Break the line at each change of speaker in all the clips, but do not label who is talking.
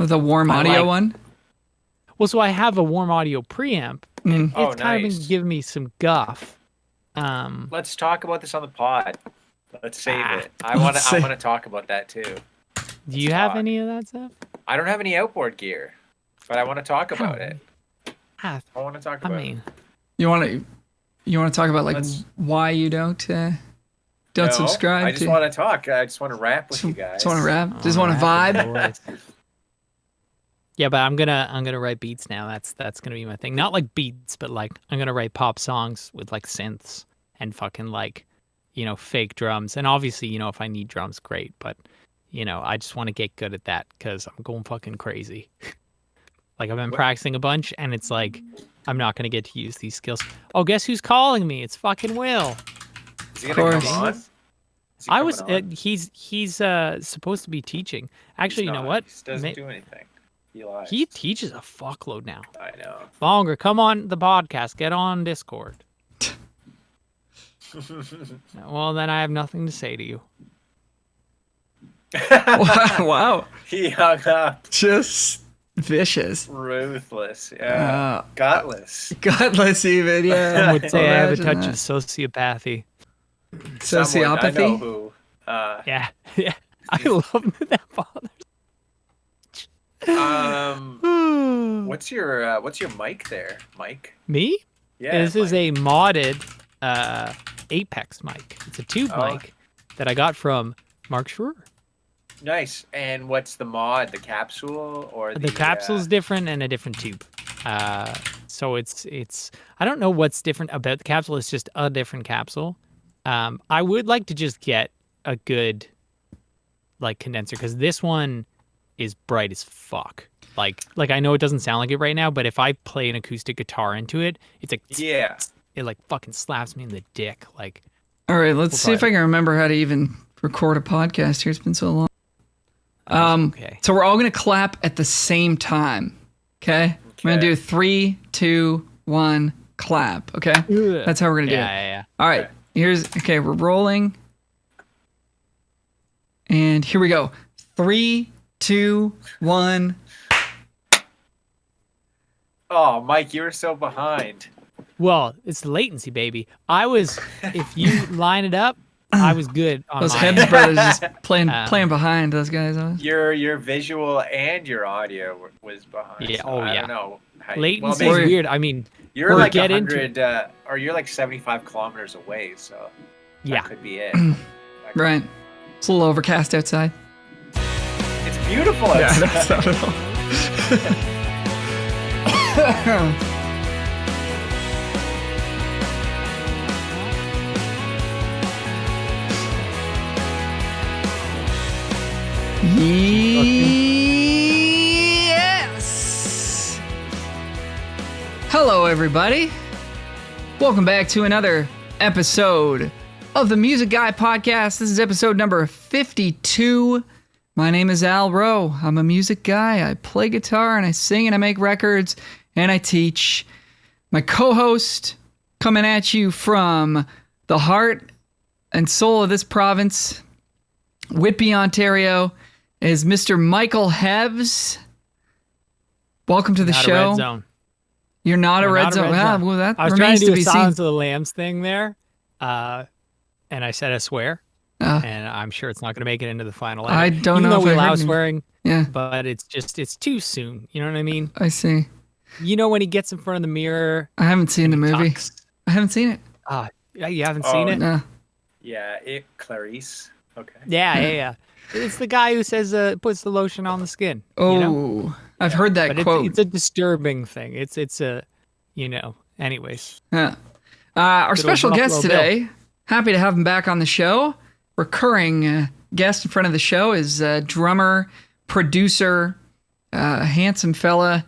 The warm audio one?
Well, so I have a warm audio preamp, and it's kind of been giving me some guff.
Let's talk about this on the pod. Let's save it. I want to talk about that too.
Do you have any of that stuff?
I don't have any outboard gear, but I want to talk about it. I want to talk about it.
You want to talk about like why you don't subscribe?
I just want to talk. I just want to rap with you guys.
Just want to rap. Just want to vibe.
Yeah, but I'm gonna write beats now. That's gonna be my thing. Not like beats, but like I'm gonna write pop songs with like synths and fucking like, fake drums. And obviously, if I need drums, great. But I just want to get good at that because I'm going fucking crazy. Like I've been practicing a bunch, and it's like I'm not gonna get to use these skills. Oh, guess who's calling me? It's fucking Will.
Is he gonna come on?
He's supposed to be teaching. Actually, you know what?
He doesn't do anything.
He teaches a fuckload now.
I know.
Longer, come on the podcast. Get on Discord. Well, then I have nothing to say to you.
Wow.
He hung up.
Just vicious.
Ruthless. Yeah. Gutless.
Gutless even, yeah.
Some would say I have a touch of sociopathy.
Sociopathy?
I know who.
Yeah. I love that bothers.
What's your mic there, Mike?
Me?
Yeah.
This is a modded Apex mic. It's a tube mic that I got from Mark Schroer.
Nice. And what's the mod? The capsule or
the capsule's different and a different tube. So it's I don't know what's different about the capsule. It's just a different capsule. I would like to just get a good like condenser because this one is bright as fuck. Like I know it doesn't sound like it right now, but if I play an acoustic guitar into it, it's like it like fucking slaps me in the dick. Like,
all right, let's see if I can remember how to even record a podcast here. It's been so long.
Okay.
So we're all gonna clap at the same time. Okay? I'm gonna do 3, 2, 1, clap. Okay? That's how we're gonna do it.
Yeah.
All right. We're rolling. And here we go. 3, 2, 1.
Oh, Mike, you were so behind.
Well, it's the latency, baby. If you line it up, I was good on
those
mine.
Hebs brothers just playing behind those guys.
Your visual and your audio was behind.
Yeah.
So I don't know.
Latency is weird. I mean,
you're like 100, or you're like 75 kilometers away. So that could be it.
Right. It's a little overcast outside.
It's beautiful outside.
Yeah, that's not at all. Yes! Hello, everybody. Welcome back to another episode of the Music Guy Podcast. This is episode number 52. My name is Al Rowe. I'm a music guy. I play guitar and I sing and I make records and I teach. My co-host coming at you from the heart and soul of this province, Whitby, Ontario, is Mr. Michael Hebs. Welcome to the show.
Red zone.
You're not a red zone. Well, that
I was
remains
trying to do
be
a
seen.
Silence of the Lambs thing there, and I said a swear, and I'm sure it's not going to make it into the final edit.
I don't know
if
if
we
I
allow
heard
swearing.
Yeah,
but it's too soon. You know what I mean?
I see.
You know when he gets in front of the mirror.
I haven't seen the movie.
Talks.
I haven't seen it.
Yeah, you haven't seen it?
No.
Yeah, Clarice. Okay.
Yeah. It's the guy who says puts the lotion on the skin.
Oh,
you know?
I've heard that quote.
It's a disturbing thing. It's a, anyways.
Yeah. Our special guest today,
Bill.
happy to have him back on the show. Recurring guest in front of the show is drummer, producer, handsome fella,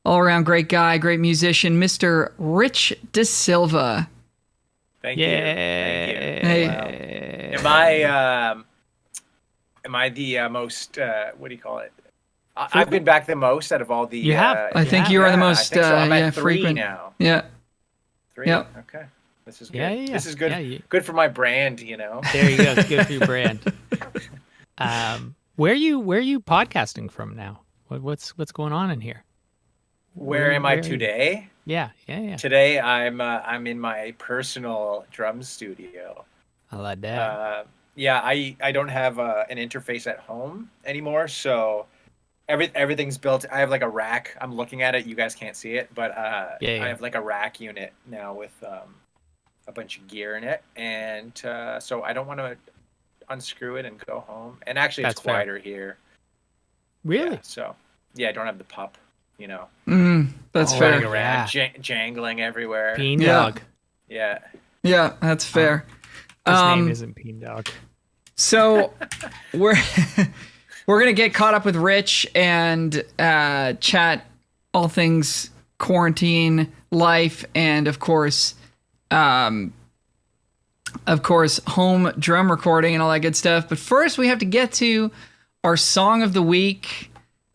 all-around great guy, great musician, Mr. Rich DaSilva.
Thank you.
Hey.
Wow. Am I the most, what do you call it? I've been back the most out of all the...
You have.
I think you are the most
I'm at 3
frequent.
now.
Yeah.
3?
Yep.
Okay. This is good.
Yeah.
This is good.
Yeah,
good for my brand,
There you go. It's good for your brand. Where are you podcasting from now? What's going on in here?
Where am I today?
Yeah.
Today I'm in my personal drum studio.
I like that.
Yeah, I don't have an interface at home anymore, so everything's built. I have like a rack. I'm looking at it. You guys can't see it, but I have like a rack unit now with a bunch of gear in it, and so I don't want to unscrew it and go home. And actually, it's quieter here.
Really?
Yeah, so yeah, I don't have the pup.
That's fair.
Running around, jangling everywhere.
Bean Dog.
Yeah.
Yeah, that's fair.
His name isn't Bean Dog.
So we're gonna get caught up with Rich and chat all things quarantine life and of course home drum recording and all that good stuff. But first we have to get to our song of the week.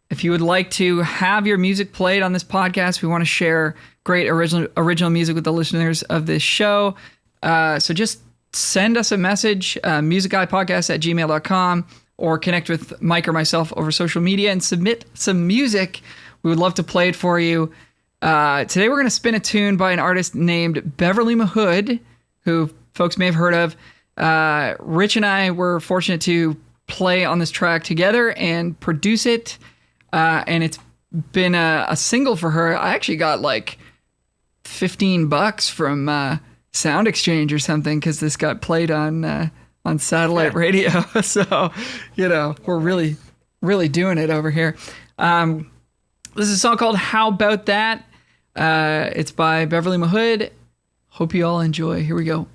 If you would like to have your music played on this podcast, we want to share great original music with the listeners of this show. So just send us a message, musicguypodcast@gmail.com, or connect with Mike or myself over social media and submit some music. We would love to play it for you. Today we're going to spin a tune by an artist named Beverly Mahood, who folks may have heard of. Rich and I were fortunate to play on this track together and produce it. And it's been a single for her. I actually got like $15 from Sound Exchange or something because this got played on satellite radio. So, we're really, really doing it over here. This is a song called How About That? It's by Beverly Mahood. Hope you all enjoy. Here we go.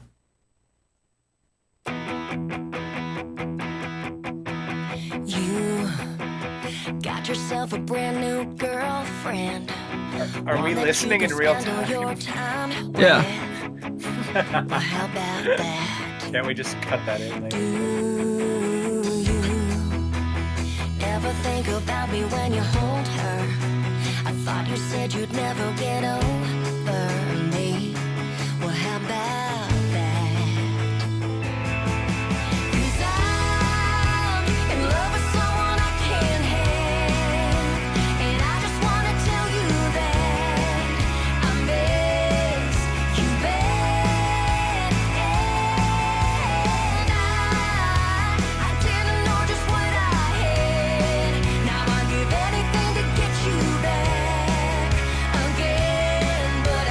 Got yourself a brand new girlfriend.
Are we listening in real time?
Yeah.
Well, how about that?
Can't we just cut that in later?
Do you ever think about me when you hold her? I thought you said you'd never get over me. Well, how about that? 'Cause I'm in love with someone I can't have, and I just wanna tell you that I miss you bad. And I didn't know just what I had. Now I give anything to get you back again, but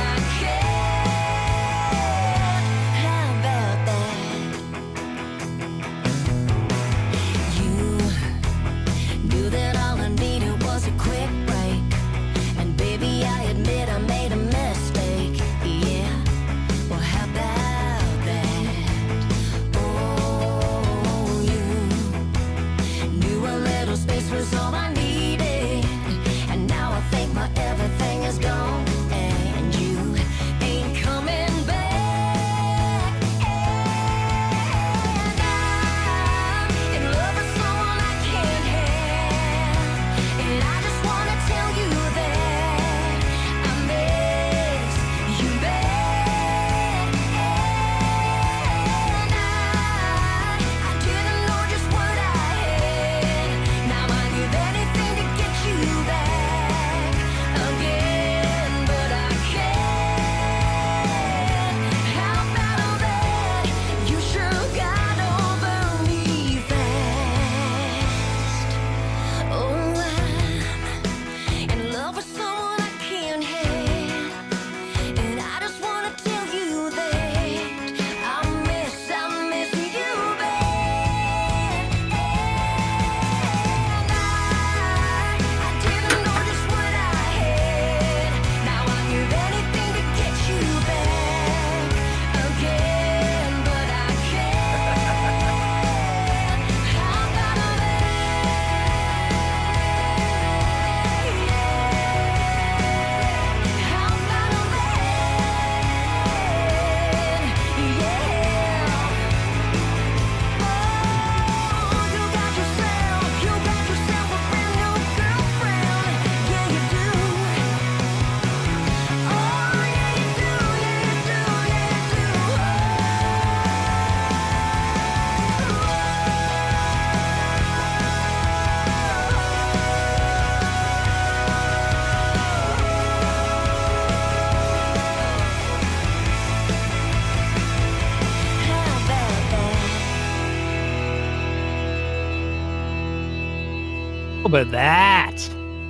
about that?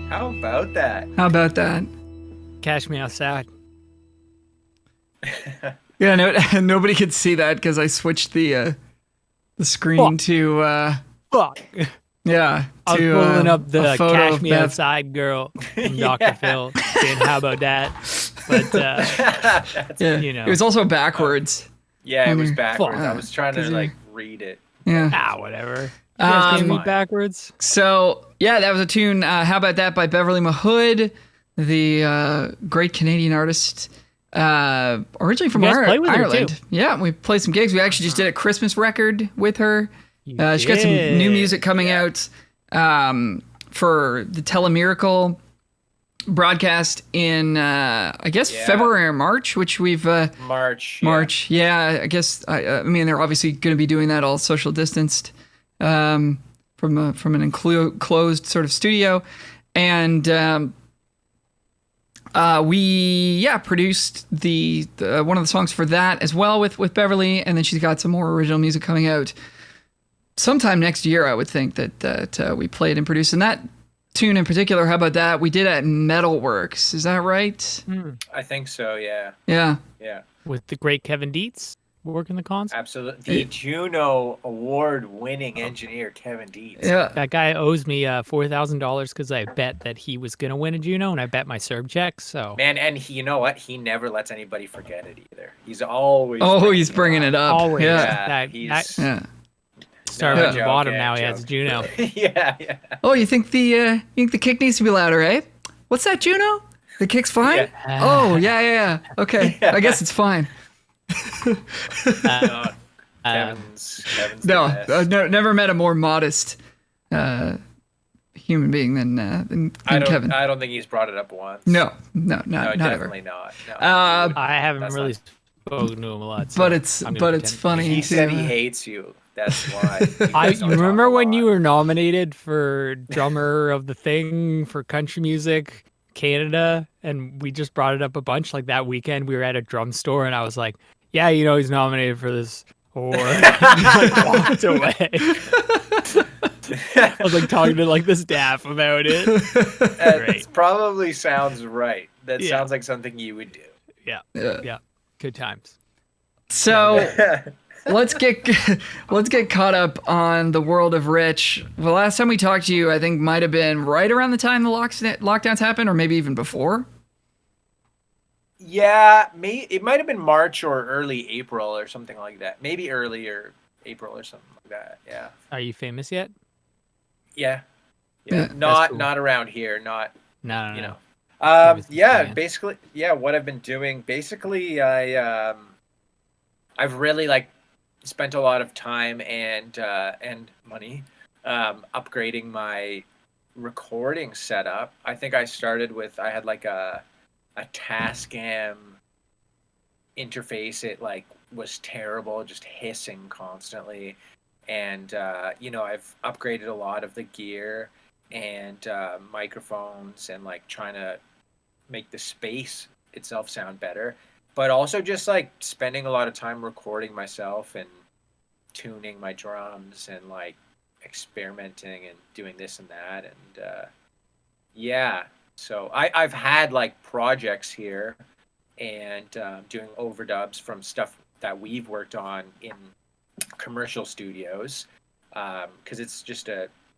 How about that?
How about that?
Cash me outside.
Yeah, no, nobody could see that because I switched the screen to
Fuck.
yeah.
I was
to,
pulling up
a
the
photo
Cash
of
Me
Beth.
Outside girl from Dr. Phil saying, how about that? But,
Yeah.
you know.
It was also backwards.
Yeah, it was
Wonder-
backwards.
Fuck.
I was trying to
'Cause
like read it.
Yeah.
Whatever. You guys can
Um,
read backwards?
So yeah, that was a tune. How about that by Beverly Mahood, the great Canadian artist, originally from
You guys play with her,
Ireland.
too.
Yeah, we played some gigs. We actually just did a Christmas record with her. She got some new music coming out for the Telemiracle broadcast in I guess February or March, which we've
March.
March. Yeah, I guess I mean they're obviously going to be doing that all social distanced from an enclosed sort of studio, and we produced the one of the songs for that as well with Beverly, and then she's got some more original music coming out sometime next year. I would think that we played and produced, and that tune in particular, how about that? We did at Metalworks. Is that right?
I think so. Yeah.
Yeah.
Yeah.
With the great Kevin Dietz working the cons.
Absolutely. The Juno award-winning engineer Kevin Dietz.
Yeah.
That guy owes me $4,000 because I bet that he was gonna win a Juno, and I bet my Serb check. So
Man, and you know what? He never lets anybody forget it either. He's always.
He's bringing it up.
Always.
Yeah.
He's.
Yeah.
started at
joke,
the bottom.
yeah,
Now he
joke.
has a Juno.
Yeah.
Oh, you think the kick needs to be louder, eh? What's that, Juno? The kick's fine?
Yeah.
Oh, yeah. Okay. I guess it's fine.
Kevin's
No,
the best.
never met a more modest human being than Kevin.
I don't think he's brought it up once.
No,
No,
not ever.
definitely not. No.
I haven't
That's
really
not-
spoken to him a lot. So
But it's
I'm gonna pretend.
funny.
He said
to,
he hates you. That's why. He
I
does not talk
remember
a
when you
lot.
were nominated for drummer of the thing for country music Canada, and we just brought it up a bunch. Like that weekend, we were at a drum store, and I was like, "Yeah, you know, he's nominated for this award." I walked away. I was like talking to like the staff about it.
That probably sounds right. That
Yeah.
sounds like something you would do.
Yeah, good times.
So let's get caught up on the world of Rich. The last time we talked to you, I think might have been right around the time the lockdowns happened, or maybe even before.
Yeah, it might have been March or early April or something like that. Maybe earlier April or something like that. Yeah.
Are you famous yet?
Yeah.
Yeah.
Not
cool.
not around here. Not
No.
you know.
Famous in
Yeah,
Japan.
basically, yeah. What I've been doing, basically, I've really like spent a lot of time and money upgrading my recording setup. I think I started with I had like a Tascam interface. It like was terrible, just hissing constantly, and I've upgraded a lot of the gear and microphones and like trying to make the space itself sound better, but also just like spending a lot of time recording myself and tuning my drums and like experimenting and doing this and that, and so I've had like projects here and doing overdubs from stuff that we've worked on in commercial studios, because it's just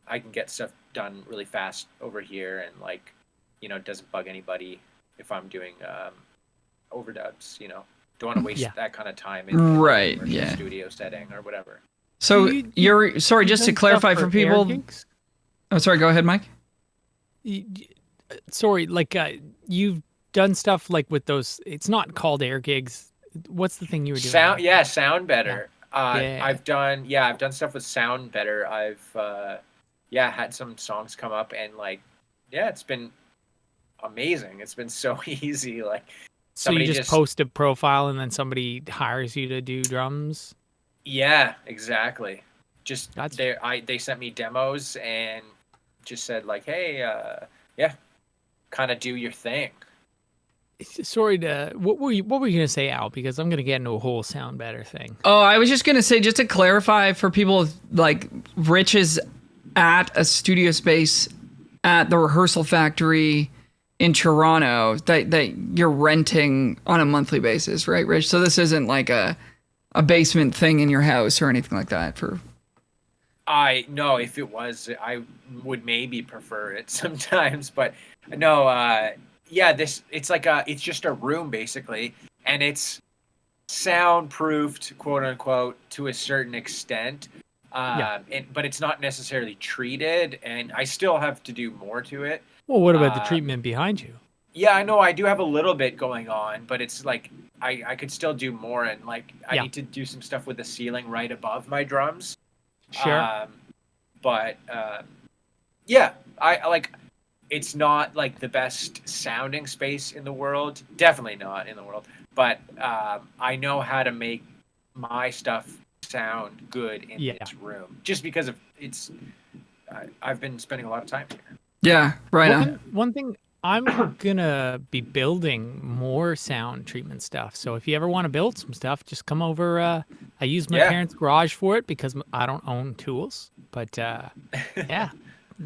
I can get stuff done really fast over here, and like, it doesn't bug anybody if I'm doing overdubs. Don't want to waste that kind of time in
Right,
a commercial
yeah.
studio setting or whatever.
So
You-
sorry,
You've
just to
done
clarify
stuff
for people.
air gigs?
Oh, sorry. Go ahead, Mike.
Sorry, like you've done stuff like with those. It's not called air gigs. What's the thing you were doing?
Sound better.
Yeah.
I've done stuff with Sound Better. I've had some songs come up, and like, it's been amazing. It's been so easy. Like,
So you
somebody
just post a profile and then somebody hires you to do drums.
yeah, exactly. Just
That's-
they sent me demos and just said like, hey, kind of do your thing.
Sorry to what were you gonna say, Al? Because I'm gonna get into a whole Sound Better thing.
Oh, I was just gonna say, just to clarify for people, like Rich is at a studio space at the Rehearsal Factory in Toronto that you're renting on a monthly basis, right, Rich? So this isn't like a basement thing in your house or anything like that.
No, if it was, I would maybe prefer it sometimes, but no. It's just a room basically, and it's soundproofed, quote unquote, to a certain extent. But it's not necessarily treated, and I still have to do more to it.
Well, what about the treatment behind you?
Yeah, I know I do have a little bit going on, but it's like I could still do more, and like I need to do some stuff with the ceiling right above my drums.
Sure.
I like. It's not like the best sounding space in the world. Definitely not in the world. But I know how to make my stuff sound good in this room, just because of I've been spending a lot of time here.
Yeah, right.
One thing, I'm gonna be building more sound treatment stuff. So if you ever want to build some stuff, just come over. I use my parents' garage for it because I don't own tools. But yeah,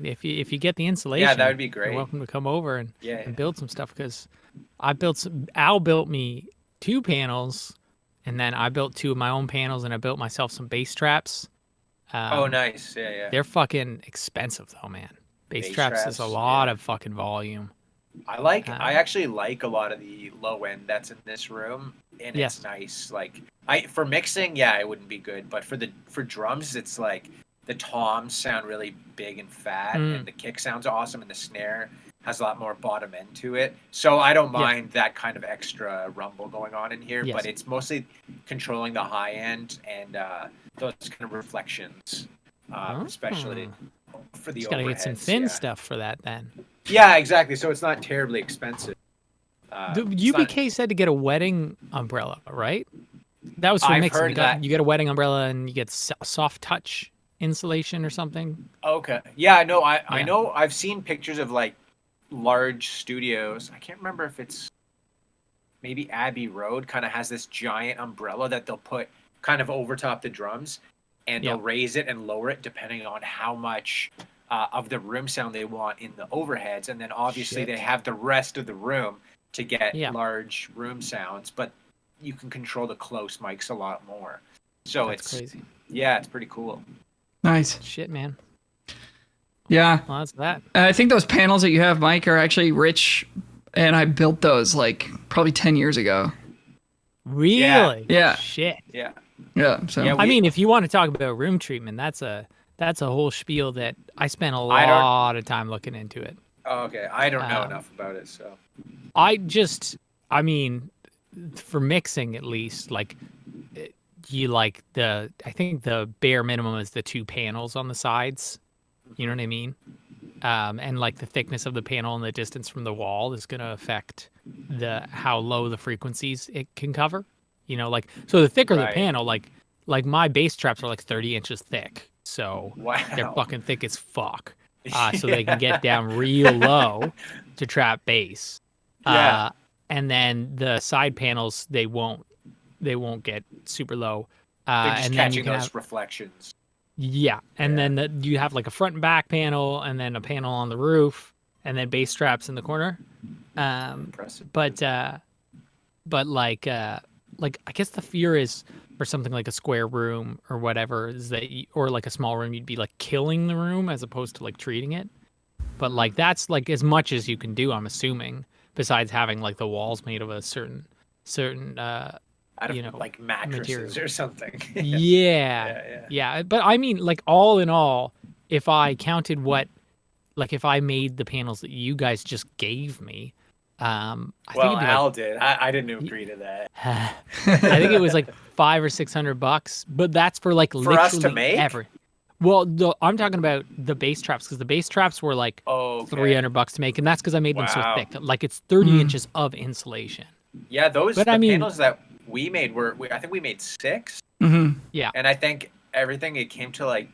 if you get the insulation,
that would be great.
You're welcome to come over and build some stuff, because Al built me 2 panels, and then I built 2 of my own panels, and I built myself some bass traps.
Oh, nice. Yeah.
They're fucking expensive though, man. Bass traps is a lot of fucking volume.
I actually like a lot of the low end that's in this room, and it's nice. Like for mixing, it wouldn't be good, but for drums, it's like the toms sound really big and fat, and the kick sounds awesome, and the snare has a lot more bottom end to it. So I don't mind that kind of extra rumble going on in here, but it's mostly controlling the high end and those kind of reflections, especially for the overheads.
Gotta get some thin stuff for that then.
Yeah, exactly. So it's not terribly expensive.
The UBK said to get a wedding umbrella, right? That was for mixing. You get a wedding umbrella and you get soft touch insulation or something.
Okay. Yeah, I know. I know. I've seen pictures of like large studios. I can't remember if it's maybe Abbey Road kind of has this giant umbrella that they'll put kind of over top the drums, and they'll raise it and lower it depending on how much of the room sound they want in the overheads, and then obviously they have the rest of the room to get large room sounds, but you can control the close mics a lot more. So it's
crazy.
Yeah, it's pretty cool.
Nice.
Shit, man.
Yeah.
Well, that's that.
I think those panels that you have, Mike, are actually Rich and I built those like probably 10 years ago.
Really?
Yeah.
Shit.
Yeah.
Yeah. So
I mean, if you want to talk about room treatment, that's a whole spiel that I spent a lot of time looking into it.
Oh, okay. I don't know enough about it, so.
I mean, for mixing at least, like, I think the bare minimum is the 2 panels on the sides. You know what I mean? And like the thickness of the panel and the distance from the wall is going to affect how low the frequencies it can cover. You know, like, so the thicker the panel, like my bass traps are like 30 inches thick. So they're fucking thick as fuck. So they can get down real low to trap bass. And then the side panels, they won't get super low.
They're just
and
catching those reflections.
Yeah, and then you have like a front and back panel, and then a panel on the roof, and then bass traps in the corner.
Impressive.
But like I guess the fear is for something like a square room or whatever is that, or like a small room, you'd be like killing the room as opposed to like treating it. But like that's like as much as you can do, I'm assuming, besides having like the walls made of a certain
out of like mattresses
material
or something.
Yeah. But I mean, like, all in all, if I counted if I made the panels that you guys just gave me, I think it'd be
Al did. I didn't agree to that.
I think it was like $500 or $600, but that's for like literally
us to make.
Well, I'm talking about the bass traps, because the bass traps were like $300 to make, and that's because I made them so thick. Like, it's 30 inches of insulation.
Yeah, panels that we made I think we made 6.
Mm-hmm.
Yeah.
And I think everything, it came to like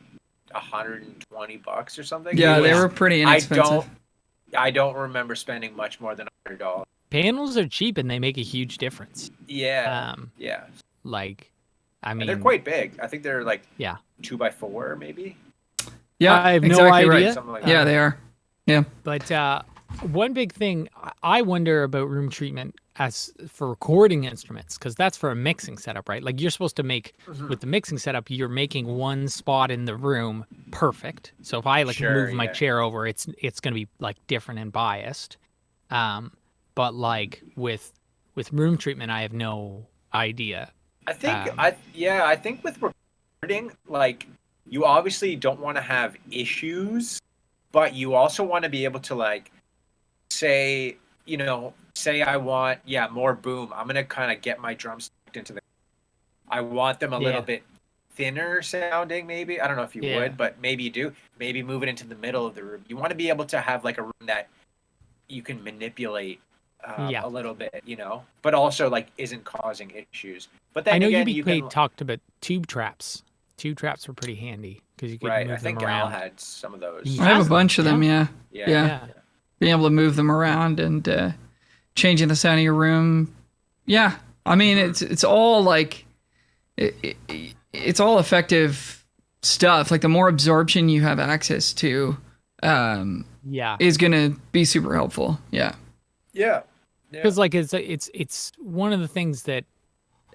$120 or something.
Yeah, they were pretty inexpensive.
I don't remember spending much more than $100.
Panels are cheap and they make a huge difference.
Yeah.
Like, I mean,
and they're quite big. I think they're like
2x4
maybe.
Yeah,
I have
exactly
no idea.
Right. Like they are. Yeah.
But one big thing I wonder about room treatment as for recording instruments, because that's for a mixing setup, right? Like you're supposed to make with the mixing setup, you're making one spot in the room perfect. So if I move my chair over, it's gonna be like different and biased. But like with room treatment, I have no idea.
I think with recording, like you obviously don't want to have issues, but you also want to be able to like say I want more boom. I'm gonna kind of get my drums into the. I want them a little bit thinner sounding, maybe. I don't know if you would, but maybe you do. Maybe move it into the middle of the room. You want to be able to have like a room that you can manipulate a little bit, but also like isn't causing issues. But then
I know
again,
UBK talked about tube traps. Tube traps were pretty handy because you could move them around.
I think Al had some of those.
I have a bunch of them. Yeah. Being able to move them around and changing the sound of your room. Yeah. I mean, it's all like it's all effective stuff. Like the more absorption you have access to, is gonna be super helpful. Yeah.
Yeah.
Because like it's one of the things that,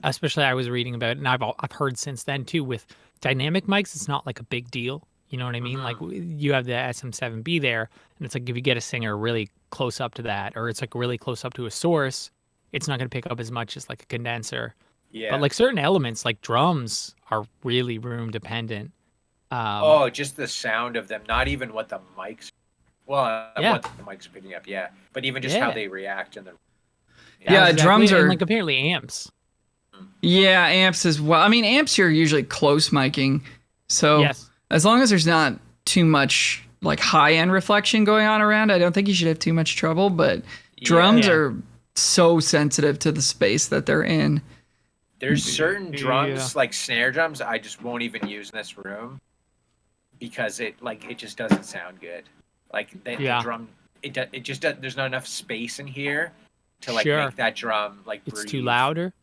especially I was reading about, and I've heard since then too, with dynamic mics, it's not like a big deal. You know what I mean? Like you have the SM7B there, and it's like if you get a singer really close up to that, or it's like really close up to a source, it's not going to pick up as much as like a condenser. Yeah. But like certain elements, like drums, are really room dependent.
Just the sound of them, not even what the mics. What the mics are picking up, but even just how they react and the.
Exactly. Drums are
and like apparently amps.
Yeah, amps as well. I mean, amps you're usually close miking, so as long as there's not too much like high end reflection going on around, I don't think you should have too much trouble. But drums are so sensitive to the space that they're in.
There's certain drums, like snare drums, I just won't even use in this room because it just doesn't sound good. Like the drum, it just there's not enough space in here to like make that drum like breathe.
It's too louder.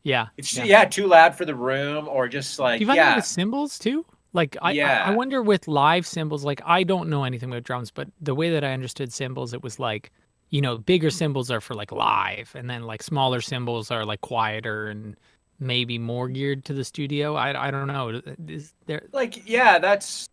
Yeah.
It's too loud for the room, or just like
Do you find that with cymbals too? Like I wonder with live cymbals, like I don't know anything about drums, but the way that I understood cymbals, it was like, bigger cymbals are for like live, and then like smaller cymbals are like quieter and maybe more geared to the studio. I don't know. Is there
that's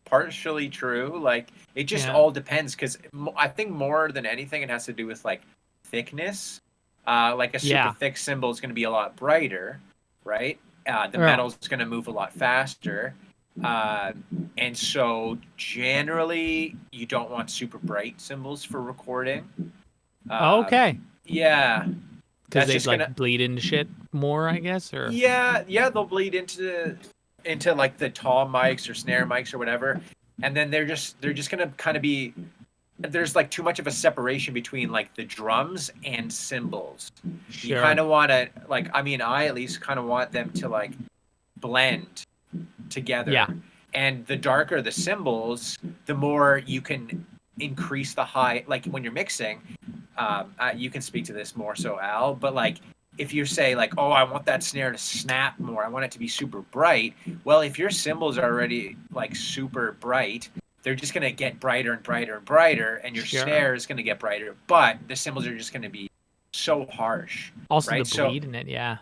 partially true. Like it just all depends, because I think more than anything it has to do with like thickness. Like a super thick cymbal is going to be a lot brighter, right? The metal's going to move a lot faster. And so generally you don't want super bright cymbals for recording.
Okay.
Yeah.
Because they like bleed into shit more, I guess, or
they'll bleed into like the tom mics or snare mics or whatever, and then they're just gonna kind of be, there's like too much of a separation between like the drums and cymbals. You kind of want to like, I mean, I at least kind of want them to like blend together. Yeah. And the darker the cymbals, the more you can increase the high. Like when you're mixing, you can speak to this more so, Al, but like if you say like, oh, I want that snare to snap more, I want it to be super bright. Well, if your cymbals are already like super bright, they're just going to get brighter and brighter and brighter, and your snare is going to get brighter, but the cymbals are just going to be so harsh.
Also
right?
the bleed in it, yeah.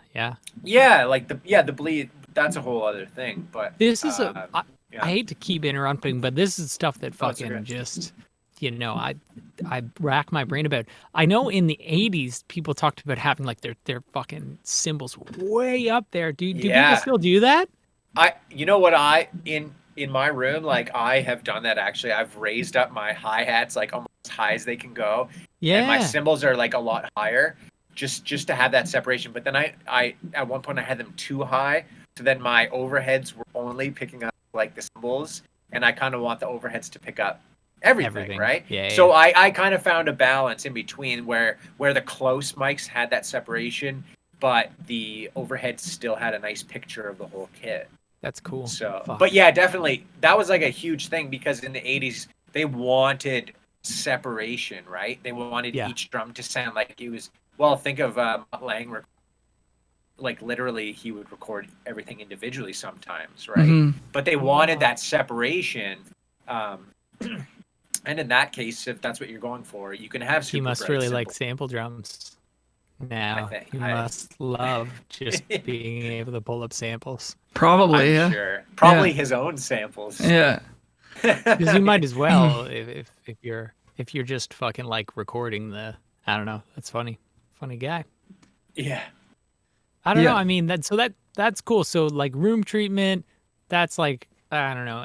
Yeah, like the bleed, that's a whole other thing, but
this is I hate to keep interrupting, but this is stuff that fucking just, I rack my brain about. I know in the 80s, people talked about having like their fucking cymbals way up there. Do people still do that? In my room, like I have done that actually. I've raised up my hi-hats like almost as high as they can go. Yeah. And my cymbals are like a lot higher just to have that separation. But then I at one point I had them too high. So then my overheads were only picking up like the cymbals, and I kind of want the overheads to pick up everything. Right? Yeah. So I kind of found a balance in between where the close mics had that separation, but the overheads still had a nice picture of the whole kit. That's cool.
So, but yeah, definitely that was like a huge thing, because in the 80s they wanted separation, right? They wanted each drum to sound like it was. Well, think of Mutt Lang. Like literally, he would record everything individually sometimes, right? Mm-hmm. But they wanted that separation. And in that case, if that's what you're going for, you can have super
He must
bright
really
cymbals.
like sample drums. Now he must love just being able to pull up samples.
Probably,
I'm sure. Probably his own samples.
Yeah.
Because you might as well if you're just fucking like recording the. I don't know. That's funny. Funny guy.
Yeah.
I don't know. I mean that's cool. So like room treatment, that's like I don't know.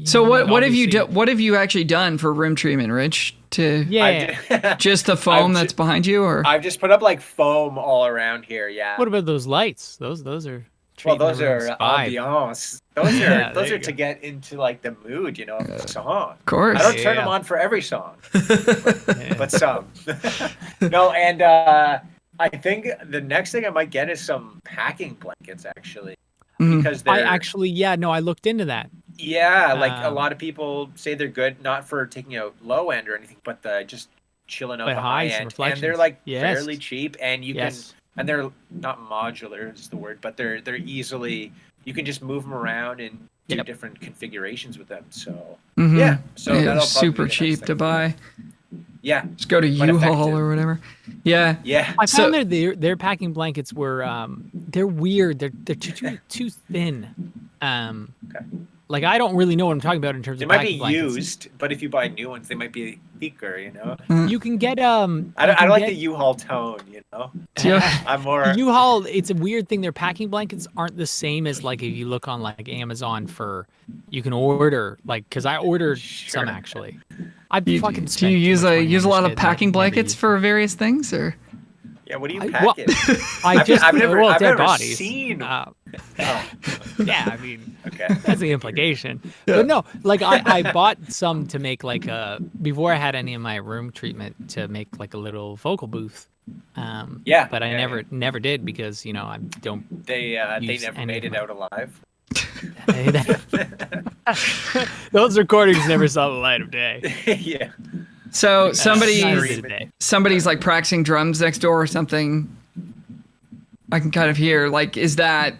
So what have you what have you actually done for room treatment, Rich? Just the foam that's behind you, or
I've just put up like foam all around here. Yeah.
What about those lights? Those are
those are ambiance. Those are to
go.
get into like the mood, you know, of the song.
Of course.
I don't turn them on for every song, but some. No, and I think the next thing I might get is some packing blankets actually, because
I looked into that.
Yeah, like a lot of people say they're good, not for taking a low end or anything, but just chilling out the high end, and they're like fairly cheap, and you can, and they're not modular is the word, but they're easily, you can just move them around and do different configurations with them. So so
that'll super cheap to buy.
Yeah,
just go to U-Haul or whatever. Yeah.
I found their packing blankets were they're weird. They're too thin.
Okay.
Like I don't really know what I'm talking about in terms of.
They might be used, but if you buy new ones, they might be thicker. You know.
You can get
I don't like the U-Haul tone. You know. I'm more
U-Haul. It's a weird thing. Their packing blankets aren't the same as like if you look on like Amazon for. You can order like because I ordered some actually. Do
you use a lot of packing blankets for various things or?
Yeah, what do you pack it?
I've
never seen.
Yeah, I mean, okay, that's the implication. But no, like I bought some to make like before I had any of my room treatment to make like a little vocal booth. But I never did because you know I don't.
They never made it out alive.
Those recordings never saw the light of day.
Yeah.
So somebody's like practicing drums next door or something. I can kind of hear like, is that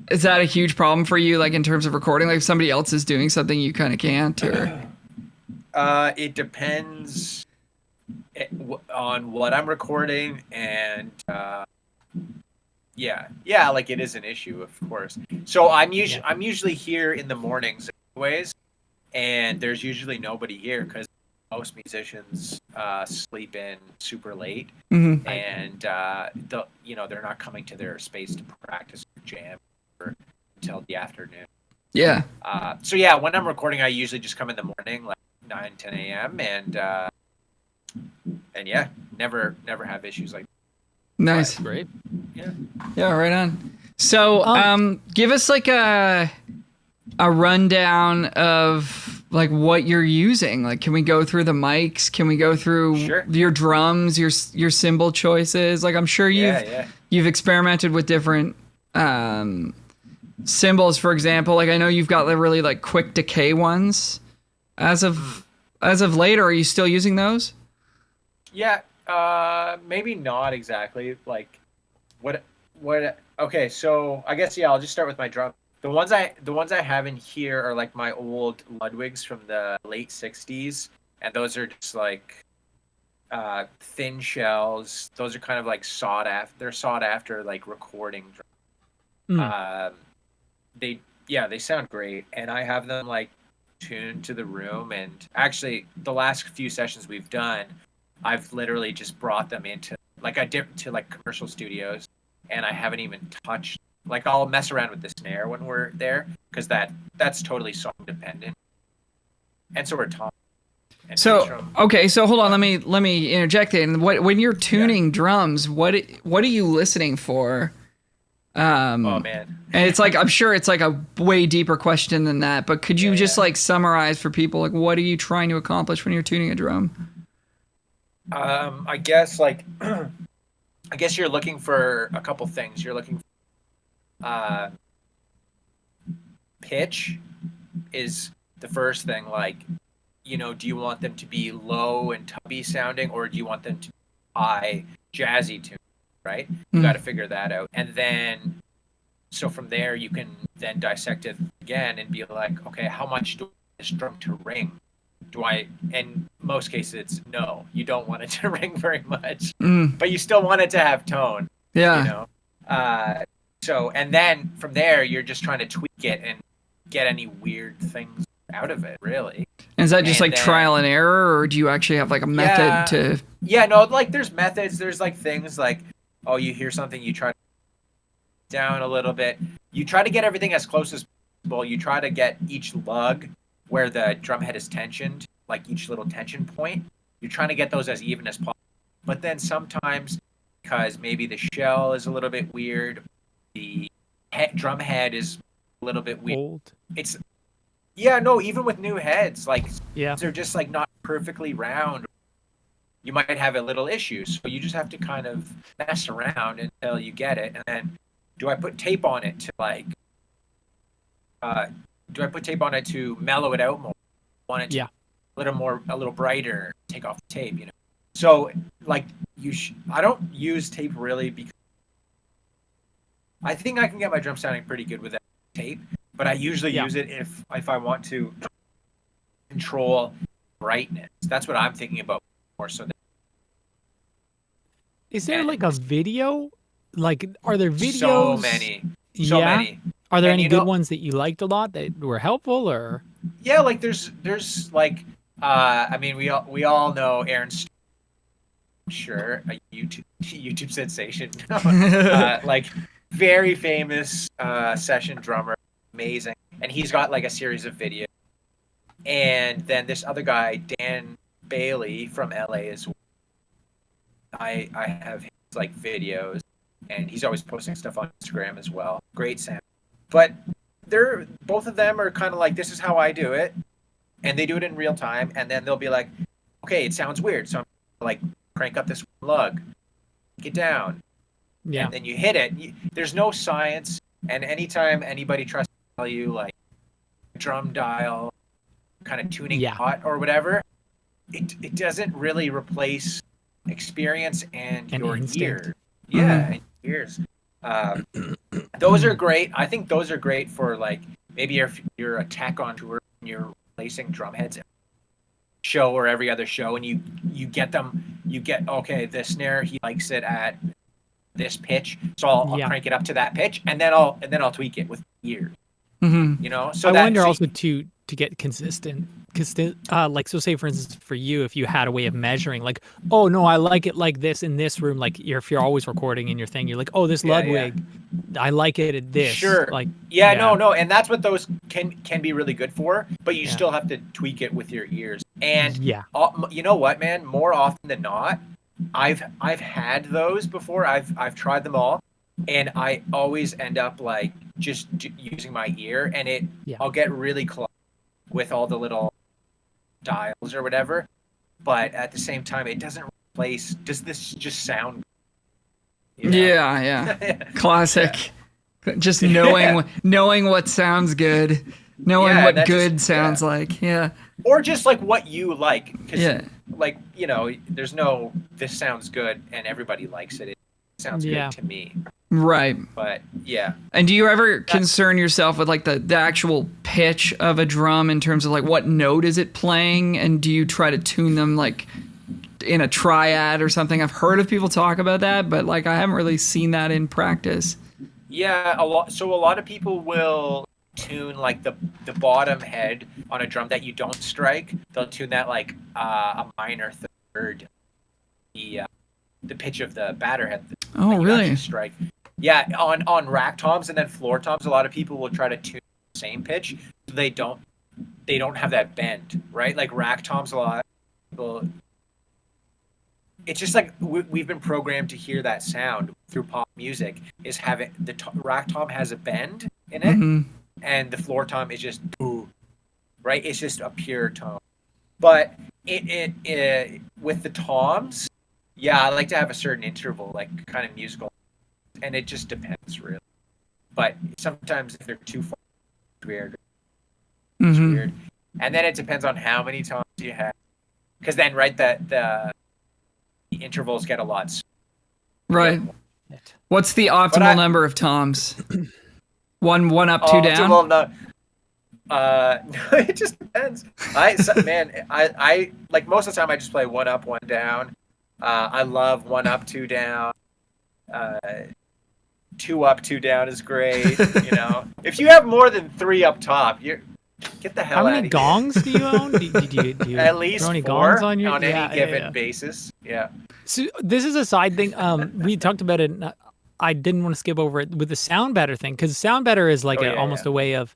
a huge problem for you? Like in terms of recording, like if somebody else is doing something, you kind of can't, or?
It depends on what I'm recording and, like it is an issue, of course. So I'm usually here in the mornings anyways, and there's usually nobody here because most musicians sleep in super late, and they're not coming to their space to practice or jam until the afternoon.
Yeah.
When I'm recording, I usually just come in the morning, like 9, 10 a.m. and never have issues like that.
Nice.
That's great.
Yeah, right on. So, give us like a rundown of like what you're using. Like, can we go through the mics? Can we go through your drums, your cymbal choices? Like, I'm sure you've experimented with different cymbals, for example. Like, I know you've got the really like quick decay ones. As of late, or are you still using those?
Yeah. Maybe not exactly. Like, what? Okay, so I guess I'll just start with my drum. The ones I have in here are like my old Ludwigs from the late '60s, and those are just like thin shells. Those are kind of like sought after. They're sought after like recording drums. They sound great, and I have them like tuned to the room. And actually, the last few sessions we've done, I've literally just brought them into like to like commercial studios, and I haven't even touched. Like I'll mess around with the snare when we're there because that's totally song dependent, and so we're Tom. So
hold on, let me interject in. When you're tuning drums, what are you listening for?
Oh man,
and it's like I'm sure it's like a way deeper question than that, but could you just like summarize for people like what are you trying to accomplish when you're tuning a drum?
I guess you're looking for a couple things. You're looking for pitch is the first thing. Like, do you want them to be low and tubby sounding, or do you want them to be high jazzy tune? Right? You got to figure that out, and then so from there you can then dissect it again and be like, okay, how much do I want this drum to ring? in most cases it's no, you don't want it to ring very much, but you still want it to have tone.
Yeah.
You know? So, and then from there, you're just trying to tweak it and get any weird things out of it, really.
And is that just like trial and error, or do you actually have like a method to?
Yeah, no, like there's methods. There's like things like, oh, you hear something, you try to down a little bit. You try to get everything as close as possible. You try to get each lug where the drum head is tensioned, like each little tension point. You're trying to get those as even as possible. But then sometimes, because maybe the shell is a little bit weird, the drum head is a little bit weird.
Old.
Even with new heads, like they're just like not perfectly round. You might have a little issue, so you just have to kind of mess around until you get it. And then, do I put tape on it to mellow it out more? Want it to a little brighter? Take off the tape, you know. So like I don't use tape really because I think I can get my drum sounding pretty good without tape, but I usually use it if I want to control brightness. That's what I'm thinking about more so.
Is there like a video? Like, are there videos?
So many.
Are there any good ones that you liked a lot that were helpful, or?
Yeah, like there's like I mean we all know Aaron. Sure, a YouTube sensation. Like very famous session drummer, amazing, and he's got like a series of videos. And then this other guy, Dan Bailey from LA, is I have his like videos, and he's always posting stuff on Instagram as well. Great sound, but both of them are kind of like, this is how I do it, and they do it in real time, and then they'll be like, okay, it sounds weird, so I'm like crank up this lug, get down, and then you hit it. There's no science, and anytime anybody tries to tell you like drum dial kind of tuning pot or whatever, it doesn't really replace experience and your ear. And ears. Those are great. I think those are great for like maybe if you're a tech on tour and you're replacing drum heads every show or every other show, and you get okay, the snare, he likes it at this pitch, so I'll crank it up to that pitch, and then I'll tweak it with ears. You know, so
I wonder also to get consistent, like, so say for instance for you, if you had a way of measuring like, oh no, I like it like this in this room, like if you're always recording in your thing, you're like, oh, this Ludwig, I like it at this, like
no, and that's what those can be really good for, but you still have to tweak it with your ears. And you know what, man, more often than not, I've had those before. I've tried them all, and I always end up like just using my ear, and I'll get really close with all the little dials or whatever, but at the same time, it doesn't replace. Does this just sound? You know?
Classic. Just knowing what sounds good, knowing what good sounds like.
Or just like what you like, because like, you know, there's no this sounds good and everybody likes it. It sounds good to me.
Right.
But
And do you ever concern yourself with like the actual pitch of a drum in terms of like what note is it playing, and do you try to tune them like in a triad or something? I've heard of people talk about that, but like I haven't really seen that in practice.
Yeah, a lot of people will tune like the bottom head on a drum that you don't strike. They'll tune that like a minor third, the pitch of the batter head.
Oh, really?
Strike. Yeah, on rack toms and then floor toms, a lot of people will try to tune the same pitch. So they don't have that bend, right? Like rack toms, a lot of people. It's just like we've been programmed to hear that sound through pop music. Is having the rack tom has a bend in it, and the floor tom is just boo, right? It's just a pure tone. But it with the toms, I like to have a certain interval, like kind of musical, and it just depends really. But sometimes if they're too far, it's weird. It's weird, and then it depends on how many toms you have, because then the intervals get a lot.
Right. What's the optimal number of toms? One up, two down?
It just depends. I like most of the time I just play 1 up, 1 down. I love 1 up, 2 down. 2 up, 2 down is great. If you have more than 3 up top, get the hell out of here.
How many gongs do you own? Do you
At least
throw any
4
gongs on
any given basis. Yeah.
So this is a side thing. We talked about it. I didn't want to skip over it with the Sound Better thing, because Sound Better is like almost a way of,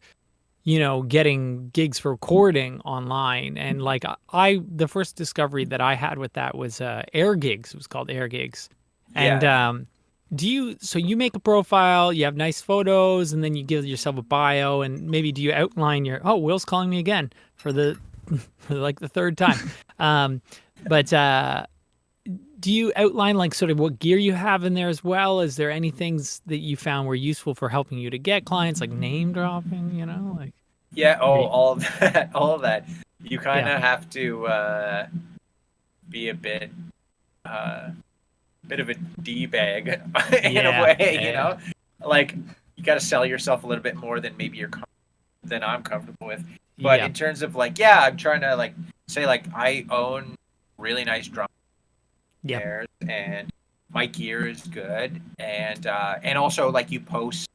getting gigs for recording online. And like the first discovery that I had with that was Air Gigs. It was called Air Gigs. And so you make a profile, you have nice photos, and then you give yourself a bio, and maybe do you outline Will's calling me again for like the third time. But do you outline like sort of what gear you have in there as well? Is there any things that you found were useful for helping you to get clients, like name dropping, like?
Yeah. All of that. You kind of have to be a bit of a D-bag in a way, like you got to sell yourself a little bit more than maybe than I'm comfortable with. But in terms of like, I'm trying to like say like I own really nice drum pairs and my gear is good, and also like you post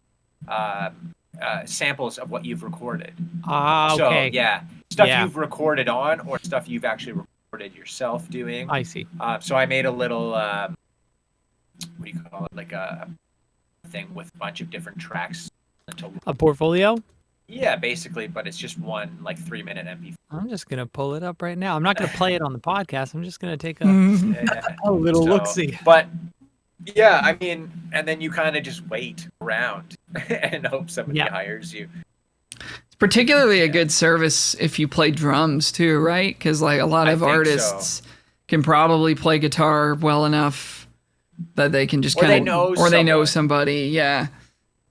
samples of what you've recorded.
Okay.
So stuff you've recorded on, or stuff you've actually recorded yourself doing.
I see.
So I made a little what do you call it, like a thing with a bunch of different tracks.
A portfolio?
Yeah, basically, but it's just one like 3-minute MP4.
I'm just gonna pull it up right now. I'm not gonna play it on the podcast. I'm just gonna take a little look-see.
But yeah, I mean, and then you kind of just wait around and hope somebody hires you.
It's particularly a good service if you play drums too, right? Because like a lot of artists can probably play guitar well enough that they can just kind of, or they know somebody,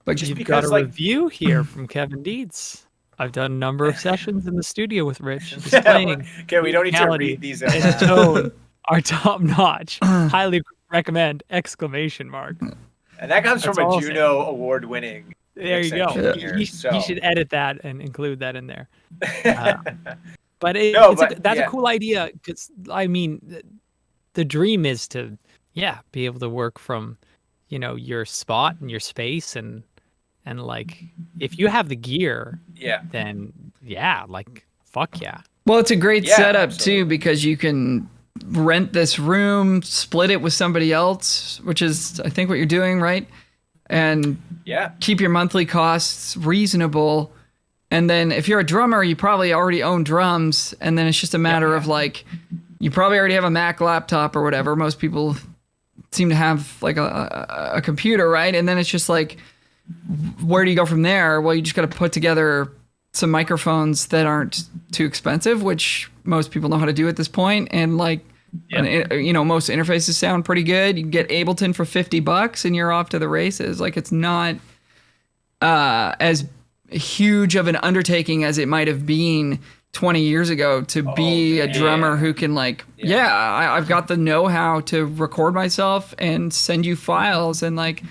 But
just you've got a review here from Kevin Dietz. I've done a number of sessions in the studio with Rich. Just playing.
Okay, we don't need to read these out.
And tone are top notch. Highly recommend! Exclamation mark.
And that comes from a Juno award-winning.
There you go. You should edit that and include that in there. But that's a cool idea, because I mean, the dream is to be able to work from your spot and your space, and like if you have the gear, then like fuck yeah.
Well, it's a great setup too, because you can rent this room, split it with somebody else, which is I think what you're doing, right? And keep your monthly costs reasonable. And then if you're a drummer, you probably already own drums, and then it's just a matter of like, you probably already have a Mac laptop or whatever. Most people seem to have like a computer, right? And then it's just like, where do you go from there? Well, you just got to put together some microphones that aren't too expensive, which most people know how to do at this point. And like, most interfaces sound pretty good. You can get Ableton for $50 and you're off to the races. Like, it's not as huge of an undertaking as it might have been 20 years ago to be a drummer who can like, I've got the know-how to record myself and send you files. And like,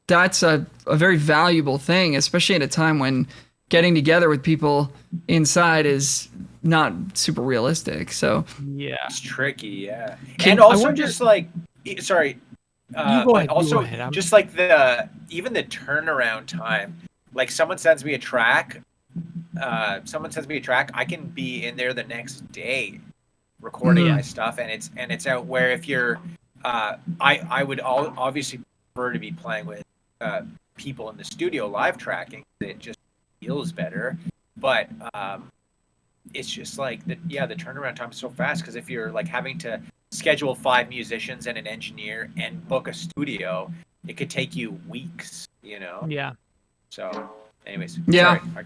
that's a very valuable thing, especially at a time when getting together with people inside is not super realistic. So
it's tricky. And also just like, sorry.
You go ahead.
Also, just like even the turnaround time, like someone sends me a track, I can be in there the next day recording my stuff, and it's out. Where if you're I would obviously prefer to be playing with people in the studio live tracking. It just feels better, but it's just like the turnaround time is so fast, because if you're like having to schedule 5 musicians and an engineer and book a studio, it could take you weeks, so anyways,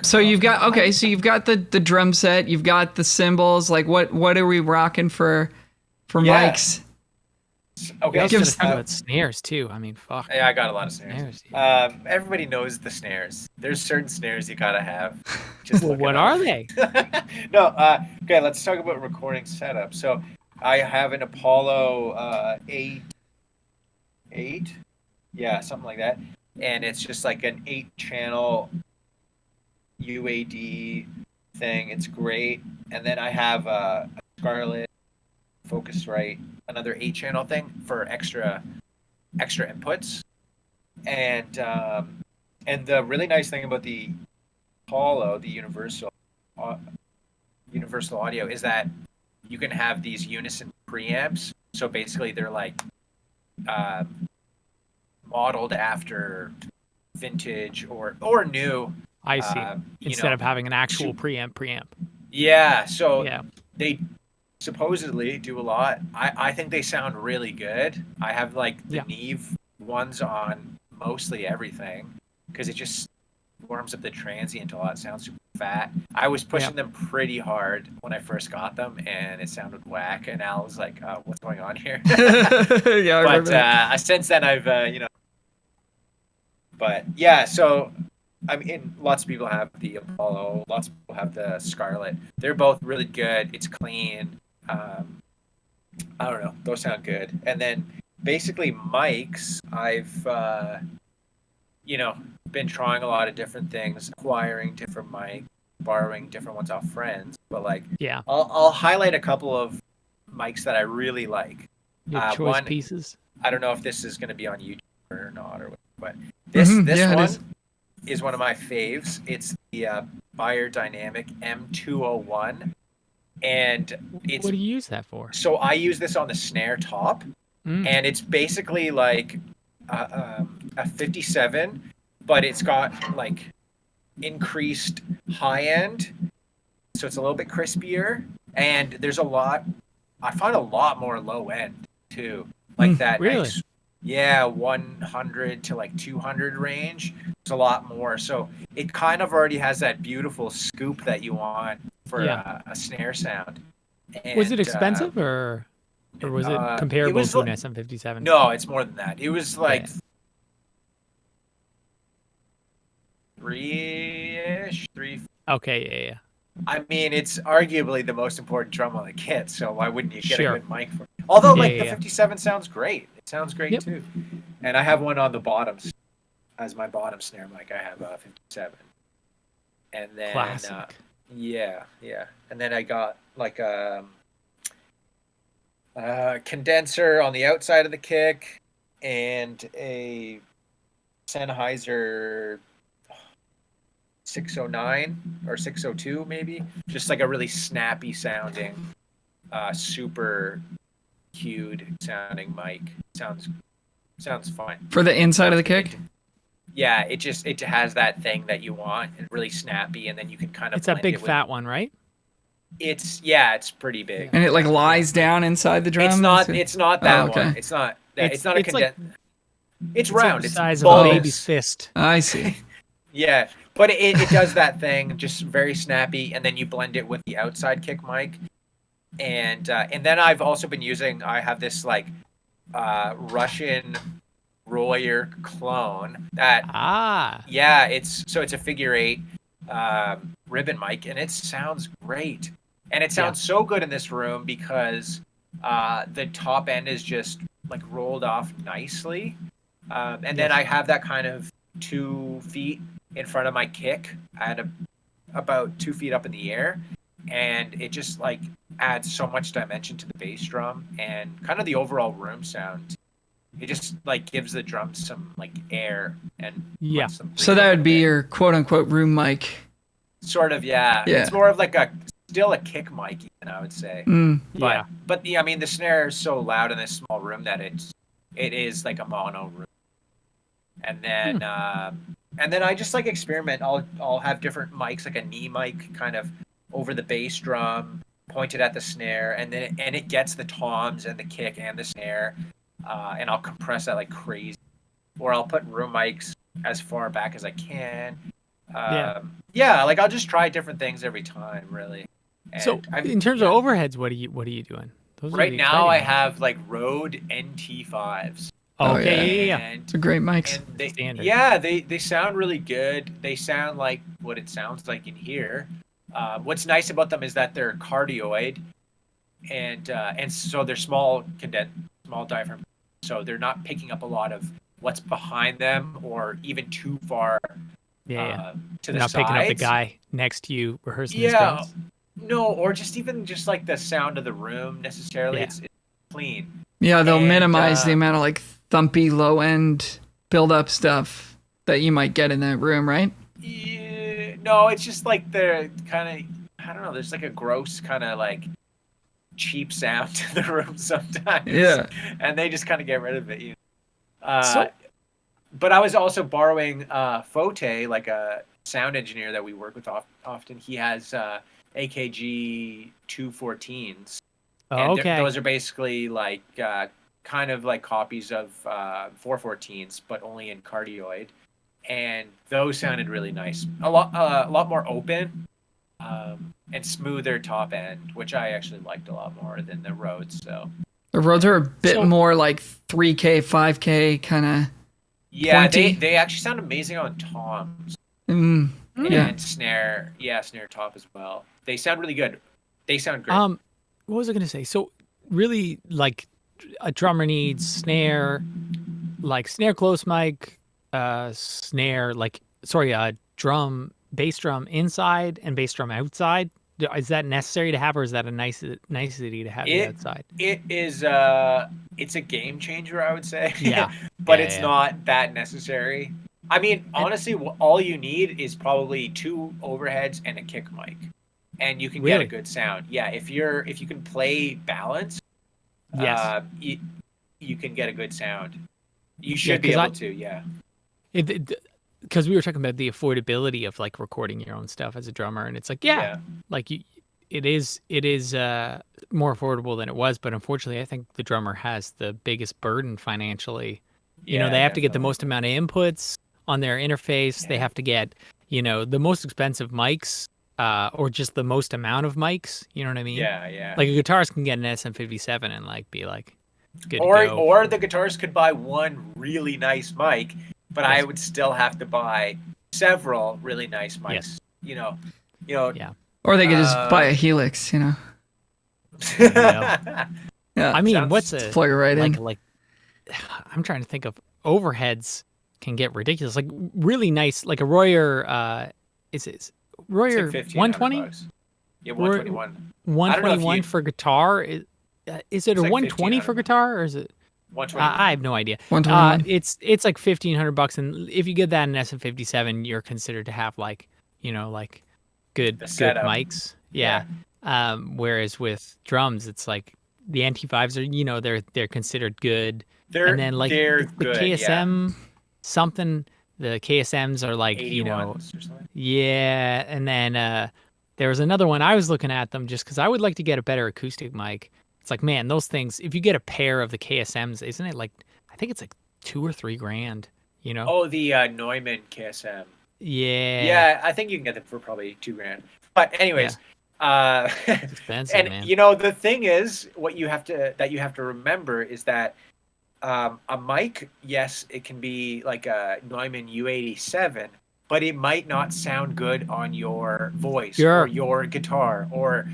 so you've got the drum set, you've got the cymbals. Like what are we rocking for mics?
Okay, give us about snares too. I mean, fuck.
Yeah, I got a lot of snares. Everybody knows the snares. There's certain snares you gotta have.
Just what are they?
No, okay, let's talk about recording setup. So I have an Apollo 8, something like that, and it's just like an 8-channel UAD thing. It's great. And then I have a Scarlett Focusrite, another 8-channel thing for extra inputs. And the really nice thing about the Apollo, the universal audio, is that you can have these unison preamps. So basically, they're like modeled after vintage or new.
I see. Instead of having an actual preamp.
Yeah. So they supposedly do a lot. I think they sound really good. I have like the Neve ones on mostly everything because it just warms up the transient a lot. It sounds super fat. I was pushing them pretty hard when I first got them, and it sounded whack. And Al was like, "What's going on here?" But since then, I've But yeah, so I mean, lots of people have the Apollo. Lots of people have the Scarlett. They're both really good. It's clean. I don't know. Those sound good. And then basically mics, I've been trying a lot of different things, acquiring different mics, borrowing different ones off friends. But I'll highlight a couple of mics that I really like.
Your choice pieces.
I don't know if this is going to be on YouTube or not, but this one is one of my faves. It's the Biodynamic M201. And it's,
what do you use that for?
So I use this on the snare top, and it's basically like a 57, but it's got like increased high end, so it's a little bit crispier, and there's a lot. I find a lot more low end too, like that.
Really?
100 to like 200 range. It's a lot more. So it kind of already has that beautiful scoop that you want for a snare sound. And,
was it expensive or was it comparable to an SM57?
No, it's more than that. It was like three.
Okay, yeah.
I mean, it's arguably the most important drum on the kit, so why wouldn't you get a good mic for it? Although, the 57 sounds great. It sounds great, too. And I have one on the bottom. As my bottom snare mic, I have a 57. And then...
Classic.
Yeah. And then I got, like, a condenser on the outside of the kick and a Sennheiser 609 or 602 maybe, just like a really snappy sounding, super cued sounding mic. Sounds fine
for the inside of the kick.
Yeah, it has that thing that you want. It's really snappy, and then you can kind of.
It's a big fat one, right?
It's pretty big,
and it like lies down inside the drum.
It's not that one. It's not a condenser. It's round.
It's the size of a baby's fist.
I see.
Yeah, but it does that thing, just very snappy, and then you blend it with the outside kick mic, and then I've also been using. I have this like Russian Royer clone that it's a figure 8 ribbon mic, and it sounds great, and it sounds so good in this room because the top end is just like rolled off nicely, and then I have that kind of 2 feet in front of my kick at about 2 feet up in the air, and it just like adds so much dimension to the bass drum and kind of the overall room sound. It just like gives the drums some like air and
so that would be your quote unquote room mic.
Sort of, yeah. It's more of like still a kick mic, even, I would say. But I mean the snare is so loud in this small room that it is like a mono room. And then I just like experiment. I'll have different mics, like a knee mic kind of over the bass drum, pointed at the snare, and then it gets the toms and the kick and the snare, and I'll compress that like crazy. Or I'll put room mics as far back as I can. Like I'll just try different things every time, really. And
so in terms of overheads, what are you doing?
Right now I have like Rode NT5s.
Okay, yeah.
It's a great mics.
They sound really good. They sound like what it sounds like in here. What's nice about them is that they're cardioid, and so they're small diaphragm, so they're not picking up a lot of what's behind them or even too far
Yeah.
To the
Not
sides.
picking up the guy next to you rehearsing his drums.
No, or just even just like the sound of the room necessarily.
Yeah.
It's clean.
Yeah, they'll minimize the amount of like thumpy low end build up stuff that you might get in that room, right?
Yeah, no, it's just like the kind of, I don't know, there's like a gross kind of like cheap sound to the room sometimes.
Yeah.
And they just kind of get rid of it. But I was also borrowing Fote, like a sound engineer that we work with often. He has AKG 214s.
Oh, okay.
Those are basically like kind of like copies of 414s, but only in cardioid. And those sounded really nice. A lot more open and smoother top end, which I actually liked a lot more than the Rhodes. So
the Rhodes are a bit more like 3K, 5K kind of.
Yeah,
pointy.
they actually sound amazing on toms.
Yeah.
And snare top as well. They sound really good. They sound great.
What was I gonna say? So really, like, a drummer needs snare, like snare close mic, snare, like, bass drum inside and bass drum outside. Is that necessary to have, or is that a nicety to have the outside?
It is. It's a game changer, I would say.
Yeah,
but it's not that necessary. I mean, honestly, all you need is probably 2 overheads and a kick mic, and you can get a good sound. Yeah, if you can play balance,
yes,
you can get a good sound. You should be able to. Yeah.
Because we were talking about the affordability of like recording your own stuff as a drummer, and it's like, like it is more affordable than it was, but unfortunately, I think the drummer has the biggest burden financially. You know, they have to get the most amount of inputs on their interface. They have to get, the most expensive mics, or just the most amount of mics. You know what I mean?
Yeah.
Like a guitarist can get an SM57 and like be like, good to go.
Or the guitarist could buy one really nice mic. But I would still have to buy several really nice mics.
Yes.
Yeah.
Or they could just buy a Helix,
Yeah. I mean, what's a
plug it right in?
Like I'm trying to think of overheads can get ridiculous. Like really nice, like a Royer. Is it Royer 120?
Yeah, 121.
121 for guitar. Is it a 120 for guitar, or is it?
120.
I have no idea.
121.
It's like $1,500, and if you get that in SM57, you're considered to have like good mics. Yeah. Whereas with drums, it's like the NT5s are they're considered good. And then like the KSM something, the KSMs are like
81s or something.
Yeah, and then there was another one I was looking at them just because I would like to get a better acoustic mic. It's like, man, those things, if you get a pair of the KSMs, isn't it like, I think it's like $2,000 or $3,000,
Oh, the Neumann KSM.
Yeah.
Yeah, I think you can get them for probably $2,000. But anyways,
it's expensive,
and
man.
the thing is, what you have to remember is that a mic, yes, it can be like a Neumann U87, but it might not sound good on your voice or your guitar or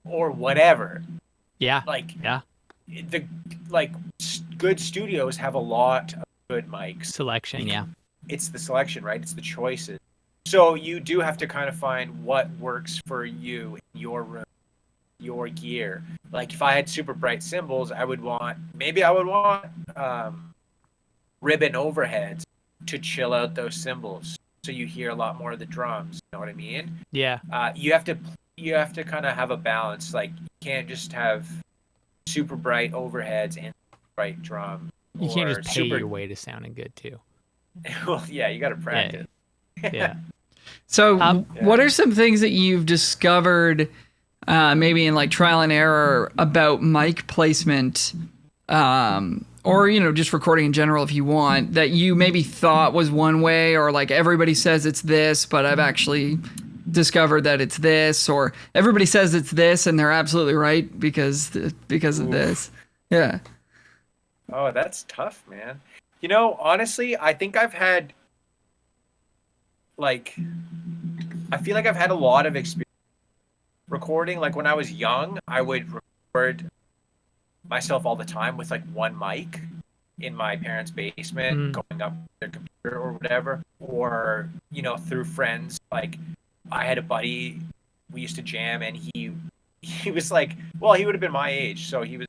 whatever.
Yeah.
Good studios have a lot of good mics.
Selection,
It's the selection, right? It's the choices. So you do have to kind of find what works for you in your room, your gear. Like if I had super bright cymbals, I would want ribbon overheads to chill out those cymbals, so you hear a lot more of the drums. You know what I mean?
Yeah.
You have to kind of have a balance. Like you can't just have super bright overheads and bright drums.
You can't just pay your way to sounding good too.
Well, yeah, you got to practice.
Yeah.
So, what are some things that you've discovered, maybe in like trial and error, about mic placement, or just recording in general, if you want, that you maybe thought was one way, or like everybody says it's this, but I've actually discovered that it's this, or everybody says it's this and they're absolutely right because of this. Yeah.
Oh, that's tough, man. Honestly, I think I feel like I've had a lot of experience recording. Like when I was young, I would record myself all the time with like one mic in my parents' basement, going up their computer or whatever, or through friends. Like I had a buddy, we used to jam, and he was like, well, he would have been my age, so he was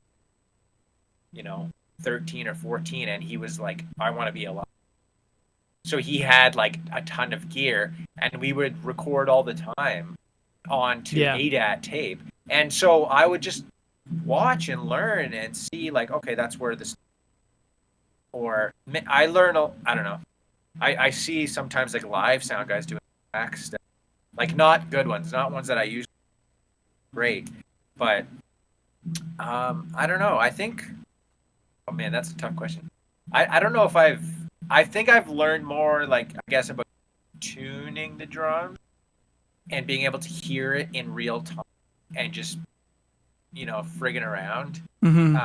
13 or 14, and he was like, I want to be alive. So he had like a ton of gear, and we would record all the time onto ADAT tape. And so I would just watch and learn and see, like, okay, that's where this, or I learn, I don't know. I see sometimes like live sound guys doing back stuff, like not good ones, not ones that I use great, but I don't know. I think, oh man, that's a tough question. I don't know if I think I've learned more, like, I guess, about tuning the drum and being able to hear it in real time and just, frigging around.
Mm-hmm.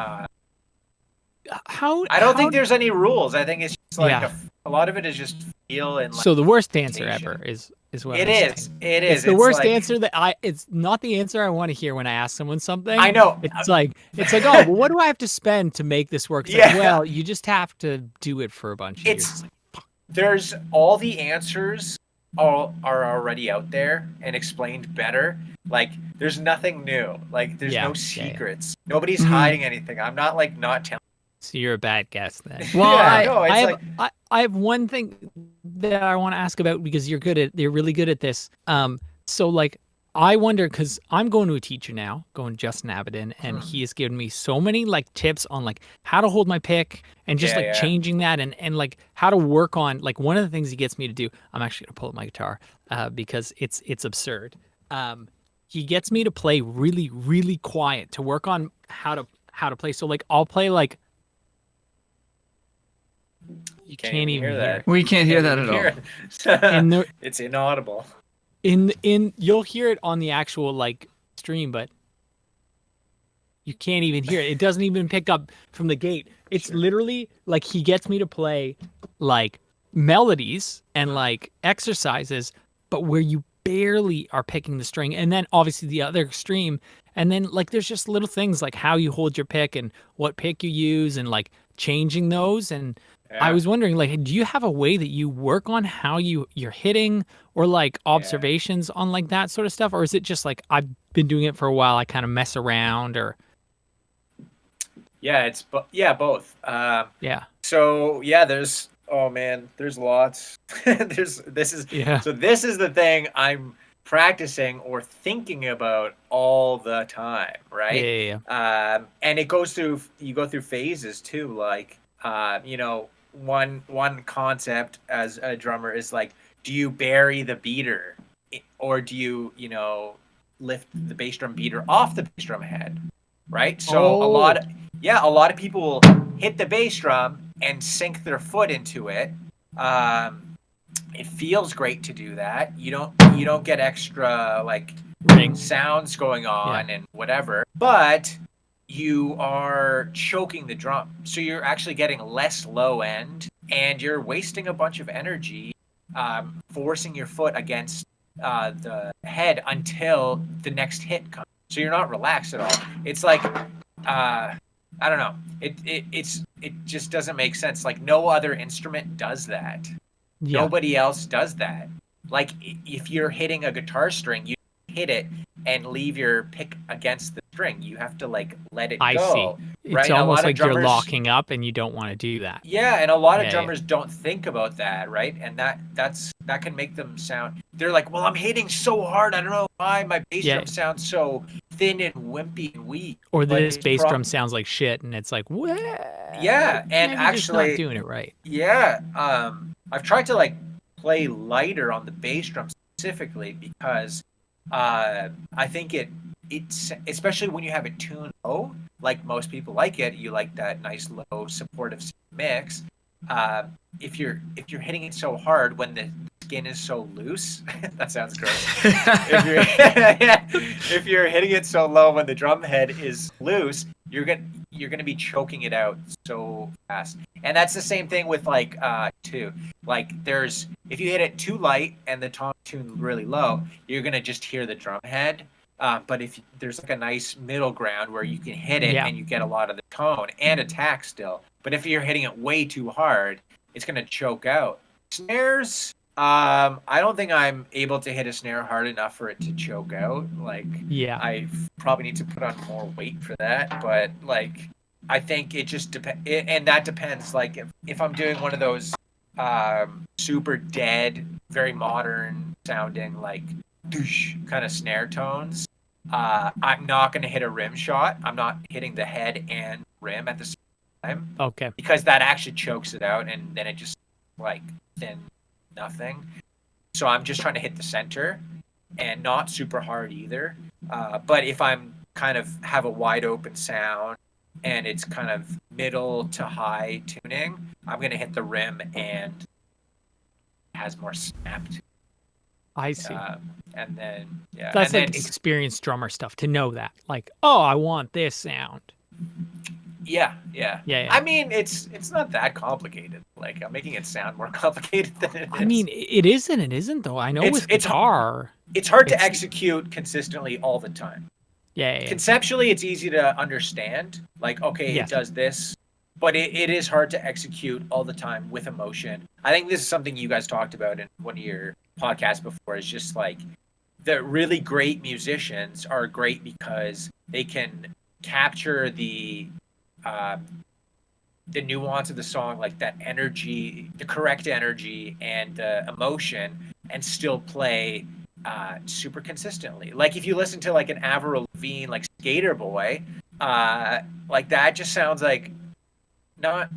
I don't think there's any rules. I think it's just like a lot of it is just feel and.
So the worst answer ever is what
it
I'm
is.
saying.
It is.
It's the worst answer it's not the answer I want to hear when I ask someone something.
I know.
It's like, oh, well, what do I have to spend to make this work? It's like, well, you just have to do it for a bunch of years.
There's all the answers are already out there and explained better. Like there's nothing new. Like there's no secrets. Nobody's hiding anything. I'm not like not telling.
So you're a bad guest then.
Well,
I have one thing that I want to ask about, because you're really good at this. So like, I wonder, because I'm going to a teacher now, going to Justin Abaddon, and he has given me so many like tips on like how to hold my pick and just changing that and like how to work on, like, one of the things he gets me to do. I'm actually gonna pull up my guitar because it's absurd. He gets me to play really, really quiet, to work on how to play. So like I'll play like. You can't even hear that.
We can't hear that at all.
And it's inaudible.
You'll hear it on the actual like stream, but you can't even hear it. It doesn't even pick up from the gate. It's literally like he gets me to play like melodies and like exercises, but where you barely are picking the string. And then obviously the other extreme. And then like there's just little things like how you hold your pick and what pick you use and like changing those. And I was wondering, like, do you have a way that you work on how you're hitting, or like observations on like that sort of stuff? Or is it just like, I've been doing it for a while, I kind of mess around, or?
Yeah, it's both. So there's lots. This is the thing I'm practicing or thinking about all the time, right? And you go through phases too, like one concept as a drummer is like, do you bury the beater, or do you lift the bass drum beater off the bass drum head, right? So a lot of people will hit the bass drum and sink their foot into it. It feels great to do that. You don't get extra like sounds going on and whatever, but you are choking the drum. So you're actually getting less low end, and you're wasting a bunch of energy forcing your foot against the head until the next hit comes. So you're not relaxed at all. It's like I don't know. It just doesn't make sense. Like no other instrument does that. Nobody else does that. Like if you're hitting a guitar string, you hit it and leave your pick against the string. You have to like let it go.
I see. It's
right?
almost like you're locking up, and you don't want to do that.
Yeah, and a lot of drummers don't think about that, right? And that can make them sound. They're like, well, I'm hitting so hard. I don't know why my bass drum sounds so thin and wimpy and weak.
Or this bass drum sounds like shit, and it's like, what?
Yeah, and
maybe
actually,
just not doing it right.
Yeah, I've tried to like play lighter on the bass drum specifically because I think it's especially when you have it tuned low, like most people like it. You like that nice low supportive mix. If you're hitting it so hard when the skin is so loose, that sounds gross. if you're hitting it so low when the drum head is loose, you're gonna be choking it out so fast. And that's the same thing with like too. Like if you hit it too light and the tom tuned really low, you're gonna just hear the drum head. But if there's like a nice middle ground where you can hit it and you get a lot of the tone and attack still. But if you're hitting it way too hard, it's gonna choke out. Snares, I don't think I'm able to hit a snare hard enough for it to choke out. Like,
yeah,
I probably need to put on more weight for that. But like, I think it just depends, and that depends. Like, if I'm doing one of those super dead, very modern sounding, like kind of snare tones, I'm not going to hit a rim shot. I'm not hitting the head and rim at the same time.
Okay.
Because that actually chokes it out, and then it just like thin nothing. So I'm just trying to hit the center, and not super hard either. But if I'm kind of have a wide open sound and it's kind of middle to high tuning, I'm going to hit the rim and it has more snap to it.
I see.
And then, yeah.
That's
and
like
then,
experienced drummer stuff to know that. Like, oh, I want this sound.
Yeah.
Yeah.
I mean, it's not that complicated. Like, I'm making it sound more complicated than it is.
I mean, it is and it isn't, though. I know with guitar.
It's hard to execute consistently all the time.
Yeah.
Conceptually, it's easy to understand. Like, okay, It does this. But it is hard to execute all the time with emotion. I think this is something you guys talked about in one of your podcasts before. Is just like the really great musicians are great because they can capture the nuance of the song, like that energy, the correct energy and emotion, and still play super consistently. Like if you listen to like an Avril Lavigne, like Skater Boy, like that just sounds like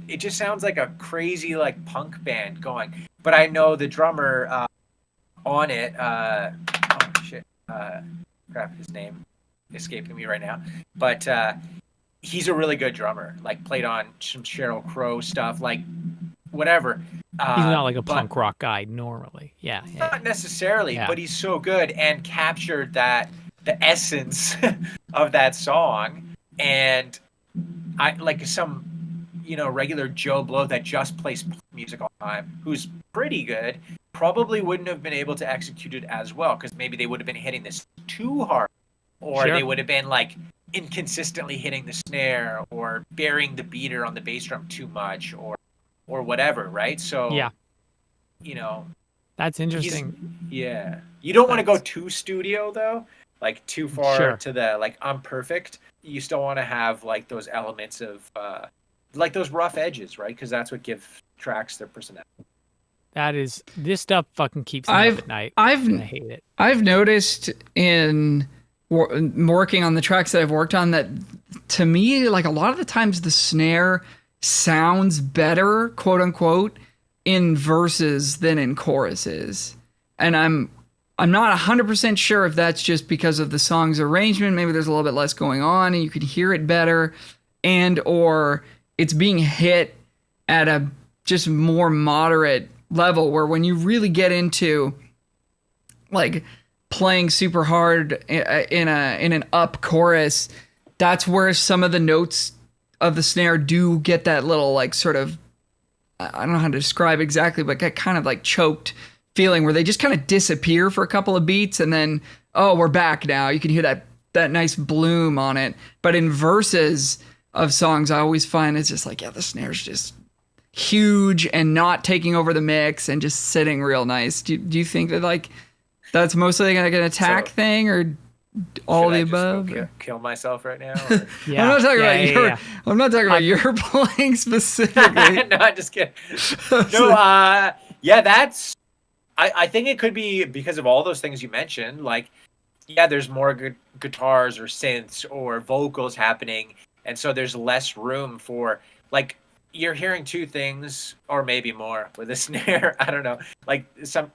it just sounds like a crazy like punk band going. But I know the drummer on it, crap, his name escaping me right now. But he's a really good drummer. Like played on some Sheryl Crow stuff, like whatever.
He's not like a punk rock guy normally. Yeah.
Not necessarily, but he's so good and captured the essence of that song. And I like some regular Joe Blow that just plays music all the time, who's pretty good, probably wouldn't have been able to execute it as well because maybe they would have been hitting this too hard, or they would have been like inconsistently hitting the snare or burying the beater on the bass drum too much or whatever, right? So
that's interesting.
You don't want to go too studio though, like too far to the like I'm perfect. You still want to have like those elements of like those rough edges, right? Because that's what gives tracks their personality.
This stuff fucking keeps me up at night. I hate it.
I've noticed in working on the tracks that I've worked on that to me, like a lot of the times the snare sounds better, quote unquote, in verses than in choruses. And I'm not 100% sure if that's just because of the song's arrangement. Maybe there's a little bit less going on and you can hear it better, and or it's being hit at a just more moderate level where when you really get into like playing super hard in an up chorus, that's where some of the notes of the snare do get that little like sort of, I don't know how to describe exactly, but get kind of like choked feeling where they just kind of disappear for a couple of beats and then, oh, we're back now. You can hear that nice bloom on it. But in verses of songs, I always find it's just like, the snare's just huge and not taking over the mix and just sitting real nice. Do you think that like that's mostly like an attack thing or all the above?
Kill myself right now?
Yeah.
I'm not talking about I'm not talking about your playing specifically.
No, I'm just kidding. No, that's. I think it could be because of all those things you mentioned. Like, there's more good guitars or synths or vocals happening. And so there's less room for, like, you're hearing two things or maybe more with a snare. I don't know. Like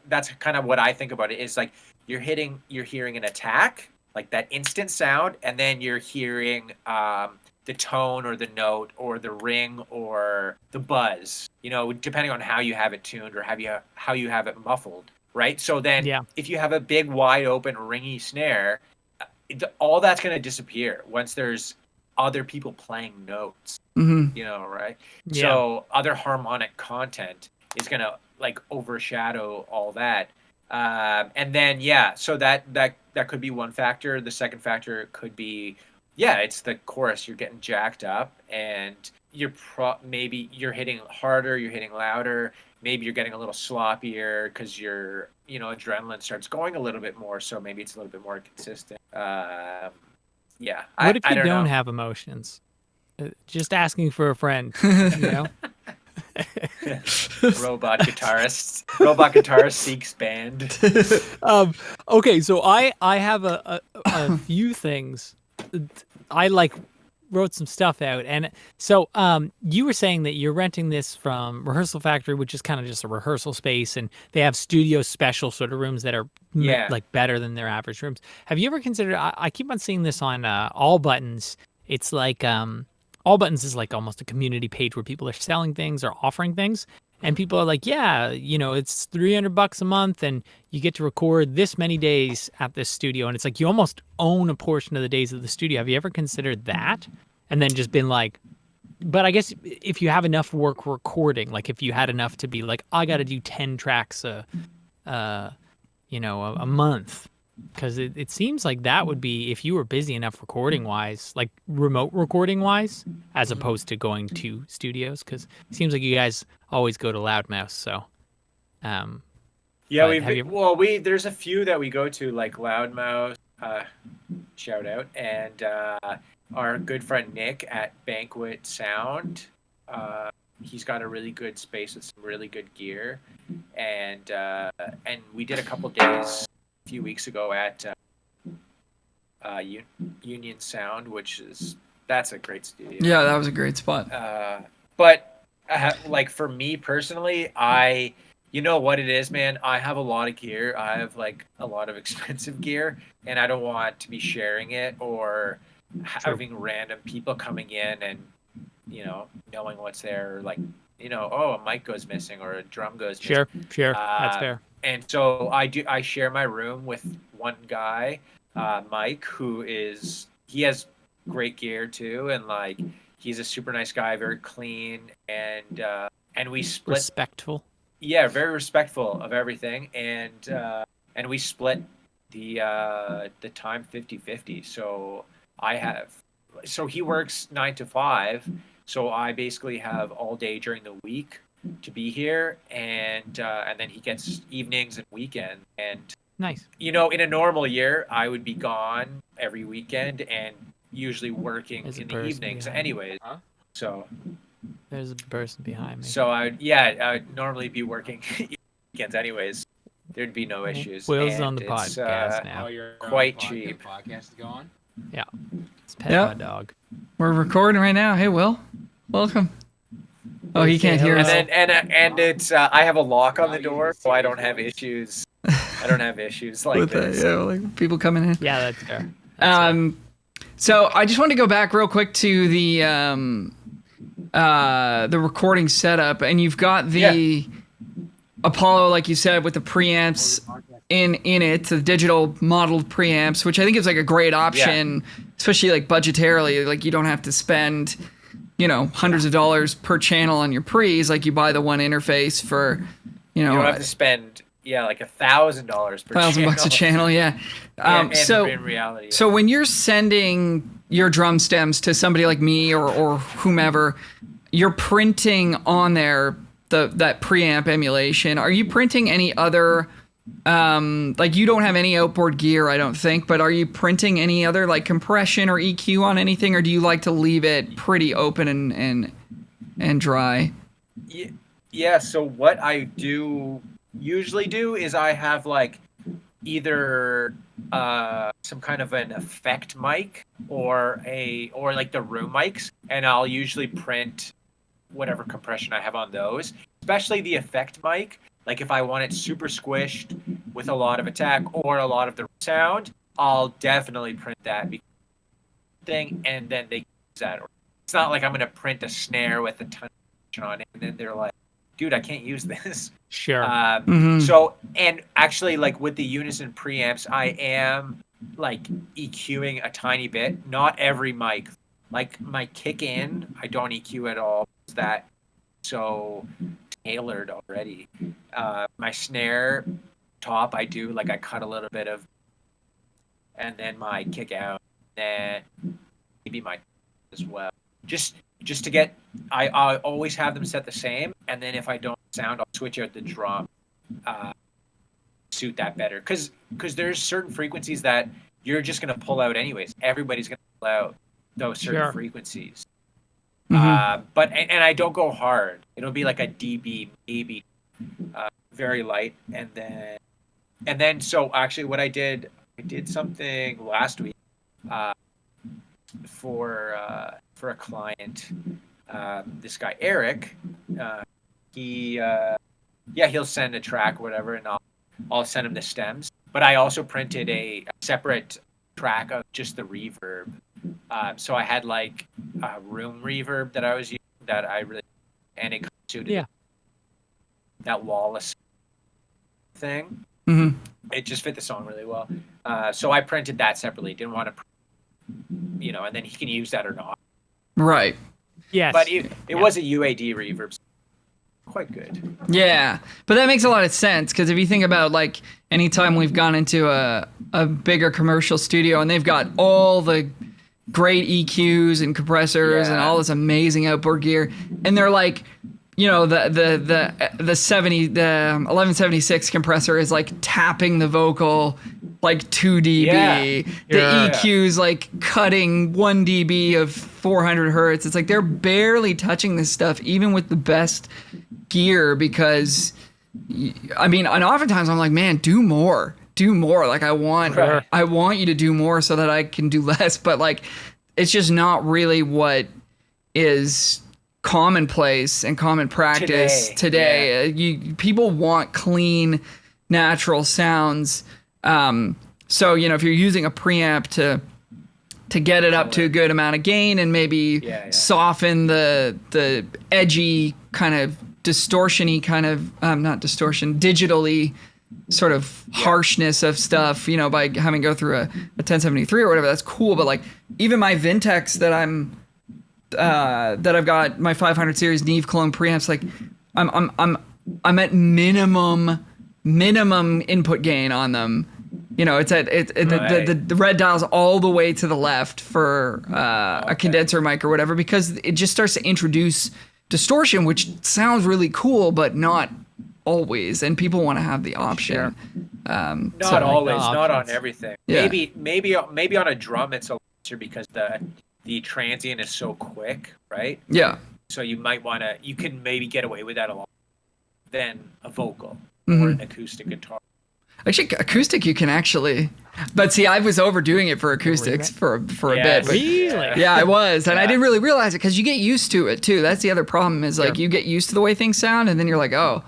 that's kind of what I think about it is like you're hearing an attack, like that instant sound, and then you're hearing the tone or the note or the ring or the buzz, depending on how you have it tuned or how you have it muffled, right? So then if you have a big, wide open, ringy snare, all that's going to disappear once there's other people playing notes, right? Yeah. So other harmonic content is going to like overshadow all that. And then, so that could be one factor. The second factor could be yeah, it's the chorus. You're getting jacked up, and maybe you're hitting harder, you're hitting louder. Maybe you're getting a little sloppier because adrenaline starts going a little bit more. So maybe it's a little bit more consistent. Yeah.
What if you
don't
don't have emotions? Just asking for a friend, you know?
Robot guitarist seeks band.
Okay, so I have a few things. I wrote some stuff out, and so you were saying that you're renting this from Rehearsal Factory, which is kind of just a rehearsal space, and they have studio special sort of rooms that are better than their average rooms. Have you ever considered? I keep on seeing this on All Buttons. It's like All Buttons is like almost a community page where people are selling things or offering things. And people are like, yeah, it's $300 a month and you get to record this many days at this studio. And it's like you almost own a portion of the days of the studio. Have you ever considered that? And then just been like, but I guess if you have enough work recording, like if you had enough to be like, I got to do 10 tracks a month. Because it seems like that would be, if you were busy enough recording wise, like remote recording wise, as opposed to going to studios. Because it seems like you guys always go to Loudmouth. So,
there's a few that we go to, like Loudmouth, shout out, and our good friend Nick at Banquet Sound. He's got a really good space with some really good gear, and we did a couple days a few weeks ago at Union Sound, that's a great studio.
Yeah, that was a great spot.
But like for me personally, you know what it is, man. I have a lot of gear. I have like a lot of expensive gear, and I don't want to be sharing it or having random people coming in and knowing what's there. Like a mic goes missing or a drum goes missing.
Sure, that's fair.
And so I share my room with one guy, Mike, he has great gear too, and like he's a super nice guy, very clean, and we split.
Respectful.
Yeah, very respectful of everything, and we split the time 50-50. So he works 9 to 5, so I basically have all day during the week to be here, and then he gets evenings and weekend. And
nice.
In a normal year, I would be gone every weekend and usually working in the evenings anyways. Huh? So
there's a person behind me.
So I would normally be working weekends anyways. There'd be no issues.
Will's on the podcast now.
Quite cheap.
Podcast is going.
Yeah. It's pet my dog.
We're recording right now. Hey, Will. Welcome. Oh, he can't hear us.
And it's I have a lock on the door, so I don't have issues. I don't have issues like this.
Like people coming in.
Yeah, that's fair.
So I just want to go back real quick to the recording setup, and you've got the Apollo, like you said, with the preamps in it, the digital modeled preamps, which I think is like a great option, especially like budgetarily. Like you don't have to spend hundreds of dollars per channel on your pre's. Like you buy the one interface for,
you don't have to spend like $1,000 per
$1,000 a channel. Yeah. So
in reality,
so when you're sending your drum stems to somebody like me or whomever, you're printing on there that preamp emulation. Are you printing any other, like you don't have any outboard gear, I don't think, but are you printing any other like compression or EQ on anything, or do you like to leave it pretty open and dry?
Yeah. So what I usually do is I have like either some kind of an effect mic or like the room mics, and I'll usually print whatever compression I have on those, especially the effect mic. Like if I want it super squished with a lot of attack or a lot of the sound, I'll definitely print that thing, and then they use that. It's not like I'm gonna print a snare with a ton of on it, and then they're like, dude, I can't use this.
Sure.
So, and actually, like with the Unison preamps, I am like EQing a tiny bit. Not every mic. Like my kick in, I don't EQ at all. It's that so tailored already. My snare top, I cut a little bit of, and then my kick out. Then maybe my as well. Just to get, I always have them set the same, and then if I don't sound, I'll switch out the drum, suit that better. Because there's certain frequencies that you're just gonna pull out anyways. Everybody's gonna pull out those certain frequencies. But I don't go hard. It'll be like a dB maybe, very light, and then so actually what I did something last week for a client, this guy Eric, he'll send a track or whatever, and I'll send him the stems, but I also printed a separate track of just the reverb. So I had like a room reverb that I was using that I really, and it suited that Wallace thing. It just fit the song really well. So I printed that separately. Didn't want to, and then he can use that or not.
Right.
Yes.
But it was a UAD reverb. Quite good.
Yeah, but that makes a lot of sense, because if you think about like anytime we've gone into a bigger commercial studio and they've got all the great EQs and compressors and all this amazing outboard gear, and they're like, the 1176 compressor is like tapping the vocal like 2 dB. The EQ's like cutting 1 dB of 400 hertz. It's like they're barely touching this stuff, even with the best gear, because and oftentimes I'm like, man, do more. Like I want you to do more so that I can do less, but like it's just not really what is commonplace and common practice today. People want clean, natural sounds. So if you're using a preamp to get it up to a good amount of gain and maybe soften the edgy kind of distortion-y kind of not distortion, digitally sort of harshness of stuff, by having go through a 1073 or whatever, that's cool. But like even my Vintex that I've got, my 500 series Neve clone preamps, like I'm at minimum input gain on them. It's at the red dial's all the way to the left for a condenser mic or whatever, because it just starts to introduce distortion, which sounds really cool, but not always. And people want to have the option.
Not always, not on everything. Yeah. Maybe on a drum it's a lesser because the transient is so quick, right?
Yeah.
So you can maybe get away with that a lot than a vocal or an acoustic guitar.
Actually, acoustic you can actually, but see, I was overdoing it for acoustics for a bit.
Really?
Yeah, I was, and I didn't really realize it because you get used to it too. That's the other problem is like you get used to the way things sound, and then you're like, oh,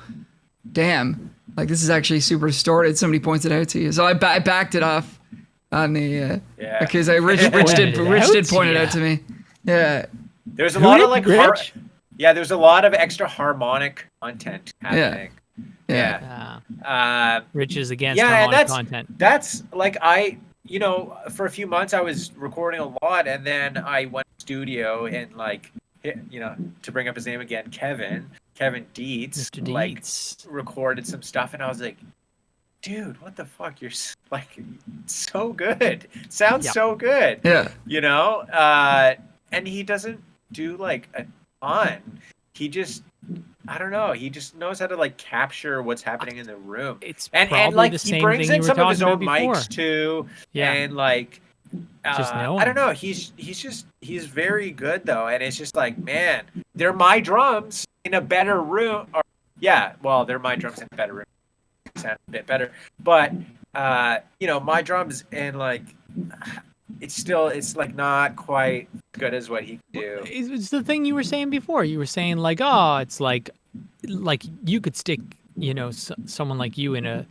damn, like this is actually super distorted. Somebody points it out to you, so I backed it off on the because Rich did point it out to me. Yeah,
there's a lot of like there's a lot of extra harmonic content happening.
Rich is against harmonic content.
That's like for a few months I was recording a lot, and then I went to the studio and to bring up his name again, Kevin Dietz,
Mr. Dietz,
recorded some stuff, and I was like, dude, what the fuck? You're like so good. Sounds so good.
Yeah.
And he doesn't do like a ton. He just, I don't know. He just knows how to like capture what's happening in the room.
It's
and like
the
he
same
brings
thing
in
you
some
were
of his own
talking about
mics
before.
too.
Yeah.
And like,
I
don't know. He's very good though. And it's just like, man, they're my drums in a better room. They're my drums in a better room. Sound a bit better, but my drums and like it's like not quite as good as what he can do.
It's the thing you were saying before. You were saying like, oh, it's like you could stick someone like you in a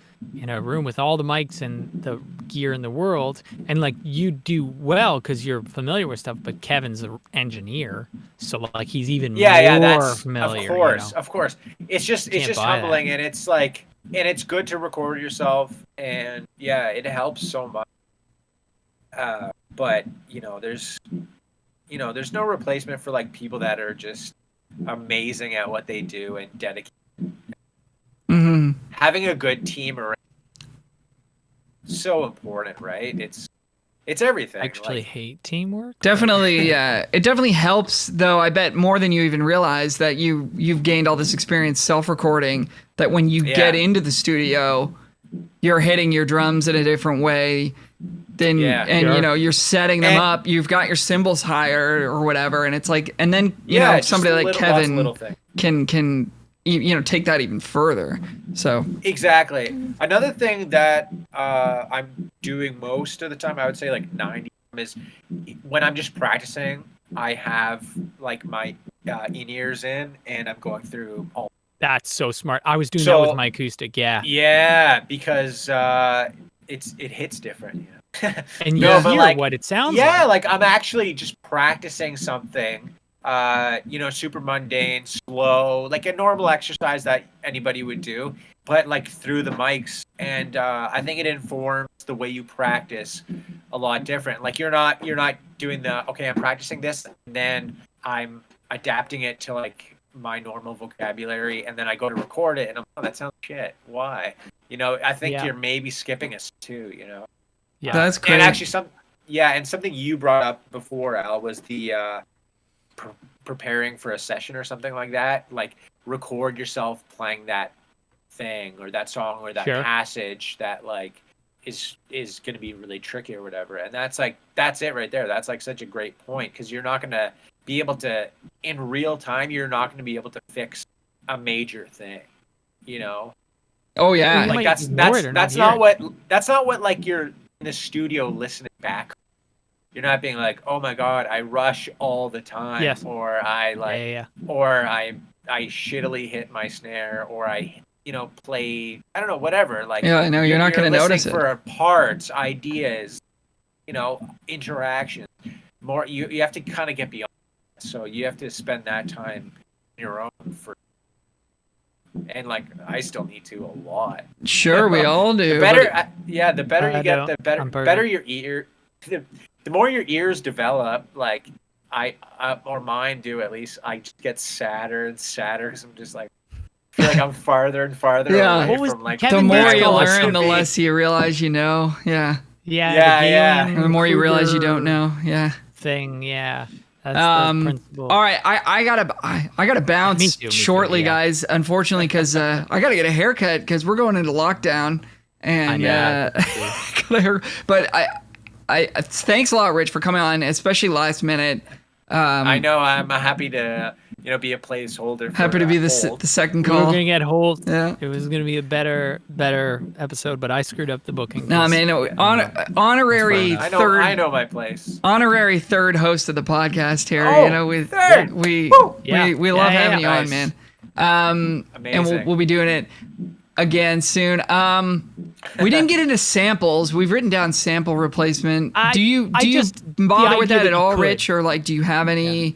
room with all the mics and the gear in the world, and like you do well because you're familiar with stuff. But Kevin's an engineer, so like he's even more familiar.
Of course. It's just humbling, and it's like, and it's good to record yourself, and it helps so much. But there's no replacement for like people that are just amazing at what they do and dedicated. Having a good team around so important, right? It's everything.
I actually hate teamwork.
Definitely, yeah. It definitely helps, though, I bet more than you even realize, that you've gained all this experience self-recording, that when you get into the studio, you're hitting your drums in a different way. Then you're setting them up. You've got your cymbals higher or whatever, and it's like, and then you know, somebody like Kevin can take that even further. So
exactly. Another thing that I'm doing most of the time, I would say like 90%, is when I'm just practicing, I have like my in-ears in, and I'm going through all.
That's so smart. I was doing that with my acoustic.
Yeah, because it hits different. You know?
And you hear what it sounds like.
Yeah, like I'm actually just practicing something. Super mundane, slow, like a normal exercise that anybody would do, but like through the mics. And I think it informs the way you practice a lot different. Like you're not doing I'm practicing this, and then I'm adapting it to like my normal vocabulary, and then I go to record it, and I'm, that sounds shit. Why? I think you're maybe skipping us too.
Yeah, that's great.
And actually, something you brought up before, Al, was the preparing for a session or something like that. Like record yourself playing that thing or that song or that passage that like is going to be really tricky or whatever. And that's it right there. That's like such a great point, because you're not going to be able to, in real time, you're not going to be able to fix a major thing.
Oh yeah.
Like that's not what like you're in the studio listening back. You're not being like, oh my god, I rush all the time, or I or I shittily hit my snare, or I play, I don't know, whatever. Like
I know you're not going to notice it
for parts, ideas, interactions. More you have to kind of get beyond that. So you have to spend that time on your own for. And like I still need to a lot.
Sure, we all do.
The better you get, the better your ear. The more your ears develop, like I or mine do at least, I just get sadder and sadder, because I'm just like, I feel like I'm farther and farther away from like.
The more you learn, the less you realize you know. Yeah. And the more you realize you don't know. Yeah.
That's the principle.
All right, I gotta bounce shortly, guys. Unfortunately, because I gotta get a haircut because we're going into lockdown, and but I thanks a lot, Rich, for coming on, especially last minute.
I know, I'm happy to be a placeholder.
Happy to be the second call.
We were gonna get Holt.
Yeah,
it was gonna be a better episode, but I screwed up the booking.
No, man, honorary third.
I know my place.
Honorary third host of the podcast here. We love having you on, man.
Amazing.
And we'll be doing it again soon. We didn't get into samples. We've written down sample replacement. Do you bother with that at all, Rich, or like do you have any? Yeah.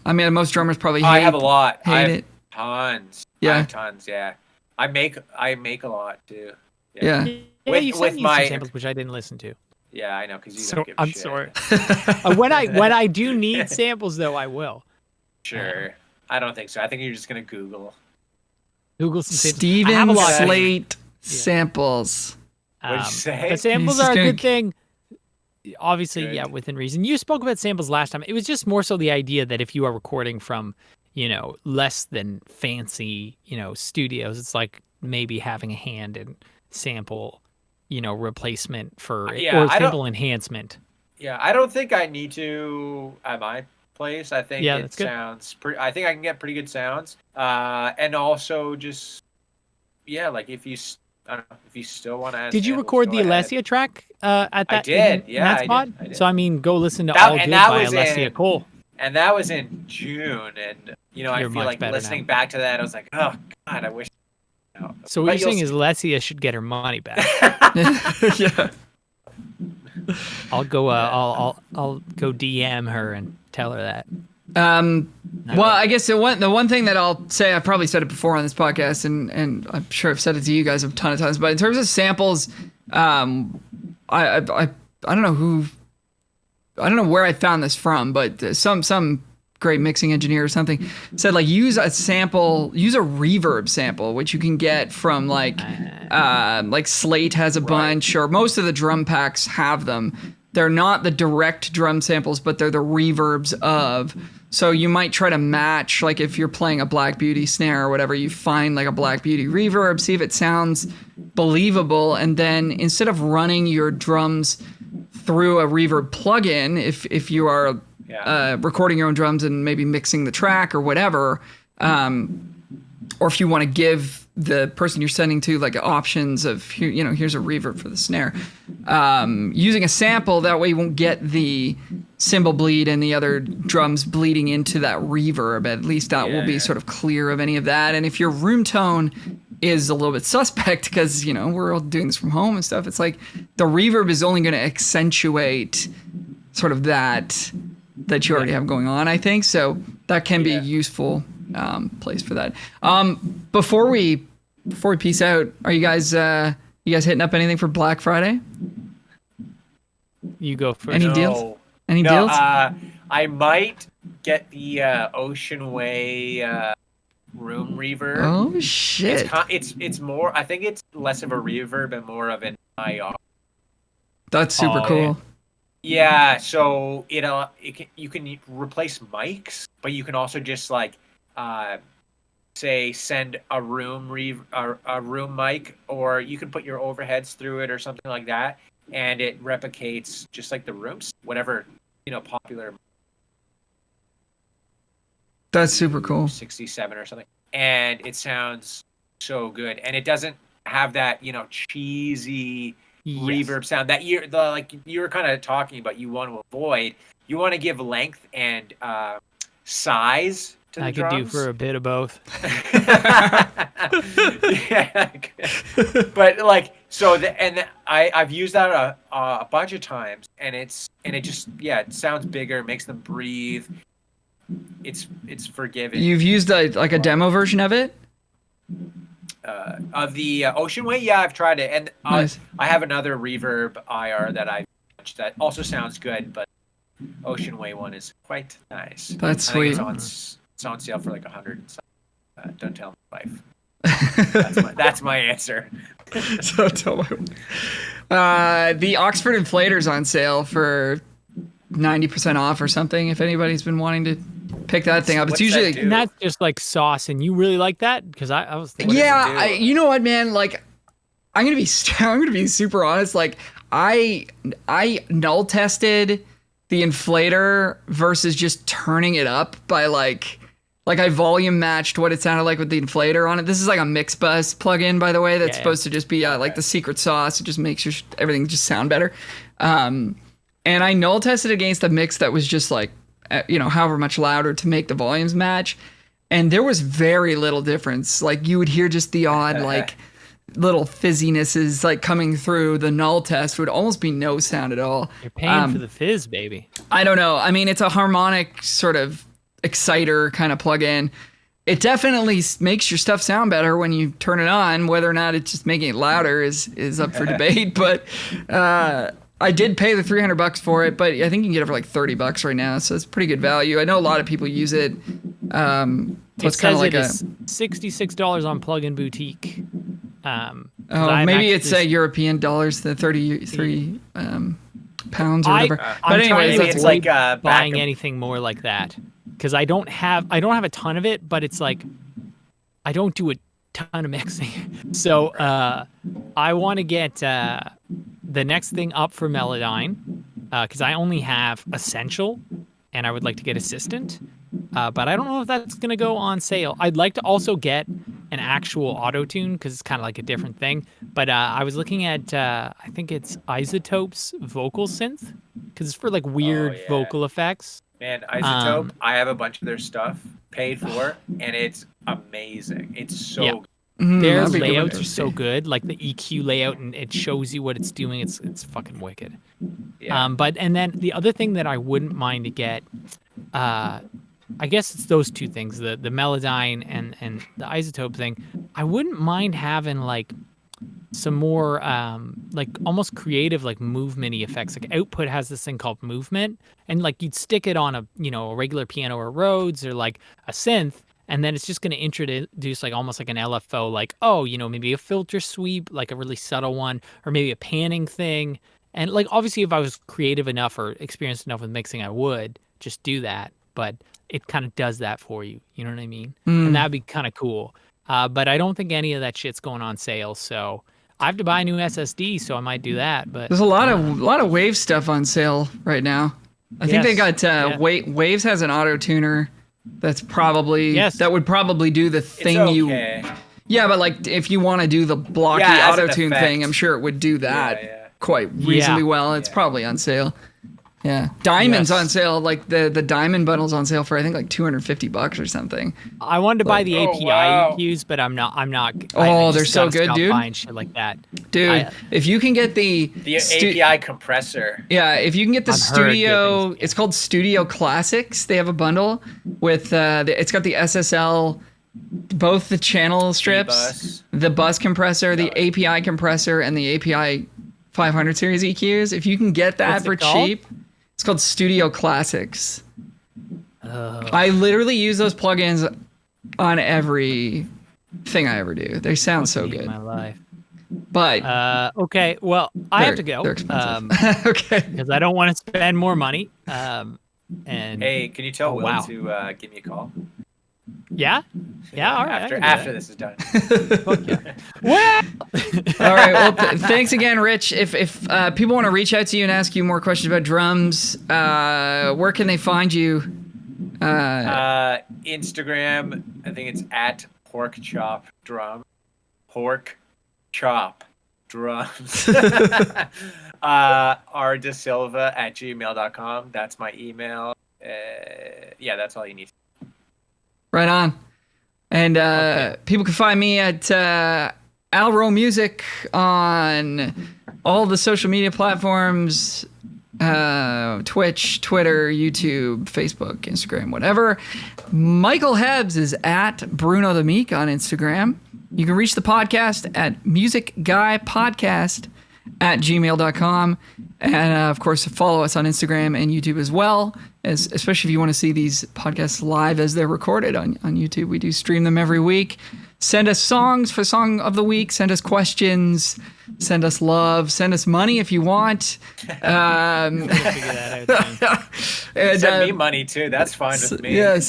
I mean, most drummers probably hate it.
I have a lot. I have
it.
Tons.
Yeah.
I have tons. Yeah. I make a lot too.
Yeah.
You sent me some samples which I didn't listen to.
Yeah, I know, because you don't give a shit.
I'm sorry. when I do need samples though, I will.
Sure. I don't think so. I think you're just gonna Google
some samples.
Steven Slate samples.
What'd you say?
The samples are a good thing. Obviously, within reason. You spoke about samples last time. It was just more so the idea that if you are recording from, less than fancy, studios, it's like maybe having a hand in sample, replacement or sample enhancement.
Yeah, I don't think I need to at my place. I think it sounds pretty. I think I can get pretty good sounds. And also just, like if you. I don't know if you still want to add.
Did you record the Alessia track at that? I
did.
That spot? I did. So I mean, go listen to All Good by Alessia Cole.
And that was in June, and I feel like listening back to that, I was like, oh god, I wish.
So what you're saying is Alessia should get her money back.
Yeah.
I'll go. I'll go DM her and tell her that.
Well, I guess the one thing that I'll say, I've probably said it before on this podcast, and I'm sure I've said it to you guys a ton of times, but in terms of samples, I don't know where I found this from, but some great mixing engineer or something said like use a reverb sample, which you can get from like Slate has a bunch, or most of the drum packs have them. they're not the direct drum samples, but they're the reverbs of. So you might try to match, like if you're playing a Black Beauty snare or whatever, you find like a Black Beauty reverb, see if it sounds believable, and then instead of running your drums through a reverb plugin, if you are recording your own drums and maybe mixing the track or whatever, or if you want to give the person you're sending to like options of, here's a reverb for the snare, using a sample, that way you won't get the cymbal bleed and the other drums bleeding into that reverb. At least that will be sort of clear of any of that. And if your room tone is a little bit suspect, because we're all doing this from home and stuff, it's like the reverb is only going to accentuate sort of that you already have going on, I think. So that can be a useful place for that. Before we peace out, are you guys hitting up anything for Black Friday?
You go first.
Any deals? Any deals?
I might get the Ocean Way room reverb.
Oh shit!
It's more. I think it's less of a reverb and more of an IR.
That's super cool.
Yeah, so you can replace mics, but you can also just like say send a room mic, or you can put your overheads through it or something like that, and it replicates just like the rooms, whatever popular.
That's super cool.
67 or something, and it sounds so good, and it doesn't have that cheesy reverb sound that you were kind of talking about. You want to avoid. You want to give length and size to the drums.
I could do for a bit of both.
Yeah, but I've used that a bunch of times, and it just it sounds bigger, makes them breathe. It's forgiving.
You've used a demo version of it?
Of the Ocean Way, yeah, I've tried it, and
nice.
I have another reverb IR that that also sounds good, but Ocean Way one is quite nice.
That's sweet.
It's on sale for like $100. Don't tell my wife. That's my answer.
So tell my wife. The Oxford Inflator's on sale for 90% off or something. If anybody's been wanting to pick that thing up, it's usually
and that's just like sauce. And you really like that? Because I was thinking,
you know what, man? Like, I'm gonna be super honest. Like, I null tested the inflator versus just turning it up by like I volume matched what it sounded like with the inflator on it. This is like a mix bus plugin, by the way, that's supposed to just be like the secret sauce. It just makes everything just sound better. And I null tested against a mix that was just like, however much louder to make the volumes match. And there was very little difference. Like, you would hear just the odd, like, little fizzinesses like coming through. The null test would almost be no sound at all.
You're paying for the fizz, baby.
I don't know. I mean, it's a harmonic sort of exciter kind of plug-in. It definitely makes your stuff sound better when you turn it on. Whether or not it's just making it louder is up for debate. But I did pay the $300 for it, but I think you can get it for like $30 right now, so it's pretty good value. I know a lot of people use it. So it's kind of like
it's $66 on Plugin Boutique.
Maybe it's European dollars, the 30 pounds or whatever.
But anyways, that's like buying anything more like that, because I don't have a ton of it, but it's like I don't do a ton of mixing. So I want to get the next thing up for Melodyne, because I only have Essential, and I would like to get Assistant. But I don't know if that's going to go on sale. I'd like to also get an actual auto-tune, because it's kind of like a different thing. But I was looking at, I think it's Isotope's vocal synth, because it's for like weird vocal effects.
Man, Isotope, I have a bunch of their stuff paid for, and it's amazing. It's so good.
Their layouts are so good, like the EQ layout, and it shows you what it's doing. It's fucking wicked. Yeah. And then the other thing that I wouldn't mind to get, I guess it's those two things, the Melodyne and the Isotope thing. I wouldn't mind having like some more like almost creative, like movement-y effects. Like Output has this thing called Movement, and like you'd stick it on a regular piano or Rhodes or like a synth, and then it's just going to introduce like almost like an LFO, like maybe a filter sweep, like a really subtle one, or maybe a panning thing. And like obviously if I was creative enough or experienced enough with mixing, I would just do that. But it kind of does that for you. You know what I mean? And that'd be kind of cool. But I don't think any of that shit's going on sale. So I have to buy a new SSD, so I might do that. But
there's a lot of Wave stuff on sale right now. I think they got Waves has an auto tuner that's probably that would probably do the thing you. Yeah, but like if you want to do the blocky auto tune thing, I'm sure it would do that quite reasonably well. It's probably on sale. Yeah, Diamond's on sale. Like the Diamond bundle's on sale for I think like $250 or something.
I wanted to buy the API EQs, but I'm not.
Oh, they're so good, dude.
Buying shit like that,
dude. If you can get the
API compressor.
Yeah, if you can get the Studio, it's called Studio Classics. They have a bundle with it's got the SSL, both the channel strips, the bus compressor, the API compressor, and the API 500 series EQs. If you can get that for cheap. It's called Studio Classics. I literally use those plugins on every thing I ever do. They sound so good.
My life.
But
okay, well, I have to go.
They're expensive. Okay.
Because I don't want to spend more money. And
hey, can you tell Will to give me a call?
Yeah. All right.
After this is done.
Well.
All right. Well, thanks again, Rich. If people want to reach out to you and ask you more questions about drums, where can they find you?
Instagram. I think it's at Pork Chop Drum. Pork Chop Drums. R DaSilva at gmail.com. That's my email. That's all you need.
Right on. And people can find me at Alro Music on all the social media platforms, Twitch, Twitter, YouTube, Facebook, Instagram, whatever. Michael Hebbs is at Bruno the Meek on Instagram. You can reach the podcast at musicguypodcast@gmail.com. And of course, follow us on Instagram and YouTube as well, especially if you want to see these podcasts live as they're recorded on YouTube. We do stream them every week. Send us songs for Song of the Week. Send us questions. Send us love. Send us money if you want.
Figure that out,
and, send me money too. That's fine with me.
Yeah,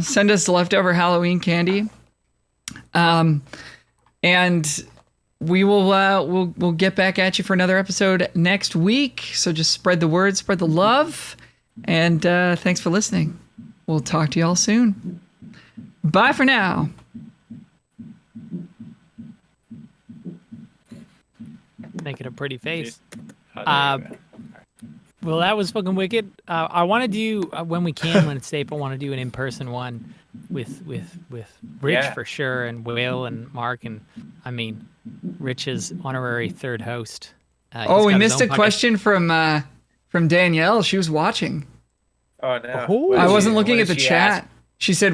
send us leftover Halloween candy. And we will we'll get back at you for another episode next week. So just spread the word, spread the love, and thanks for listening. We'll talk to y'all soon. Bye for now.
Making a pretty face. Well, that was fucking wicked. I want to do when we can, when it's safe. I want to do an in-person one with Rich for sure, and Will and Mark, and I mean Rich's honorary third host.
We missed a question from Danielle. She was watching.
Oh no!
I wasn't looking at the chat. She said,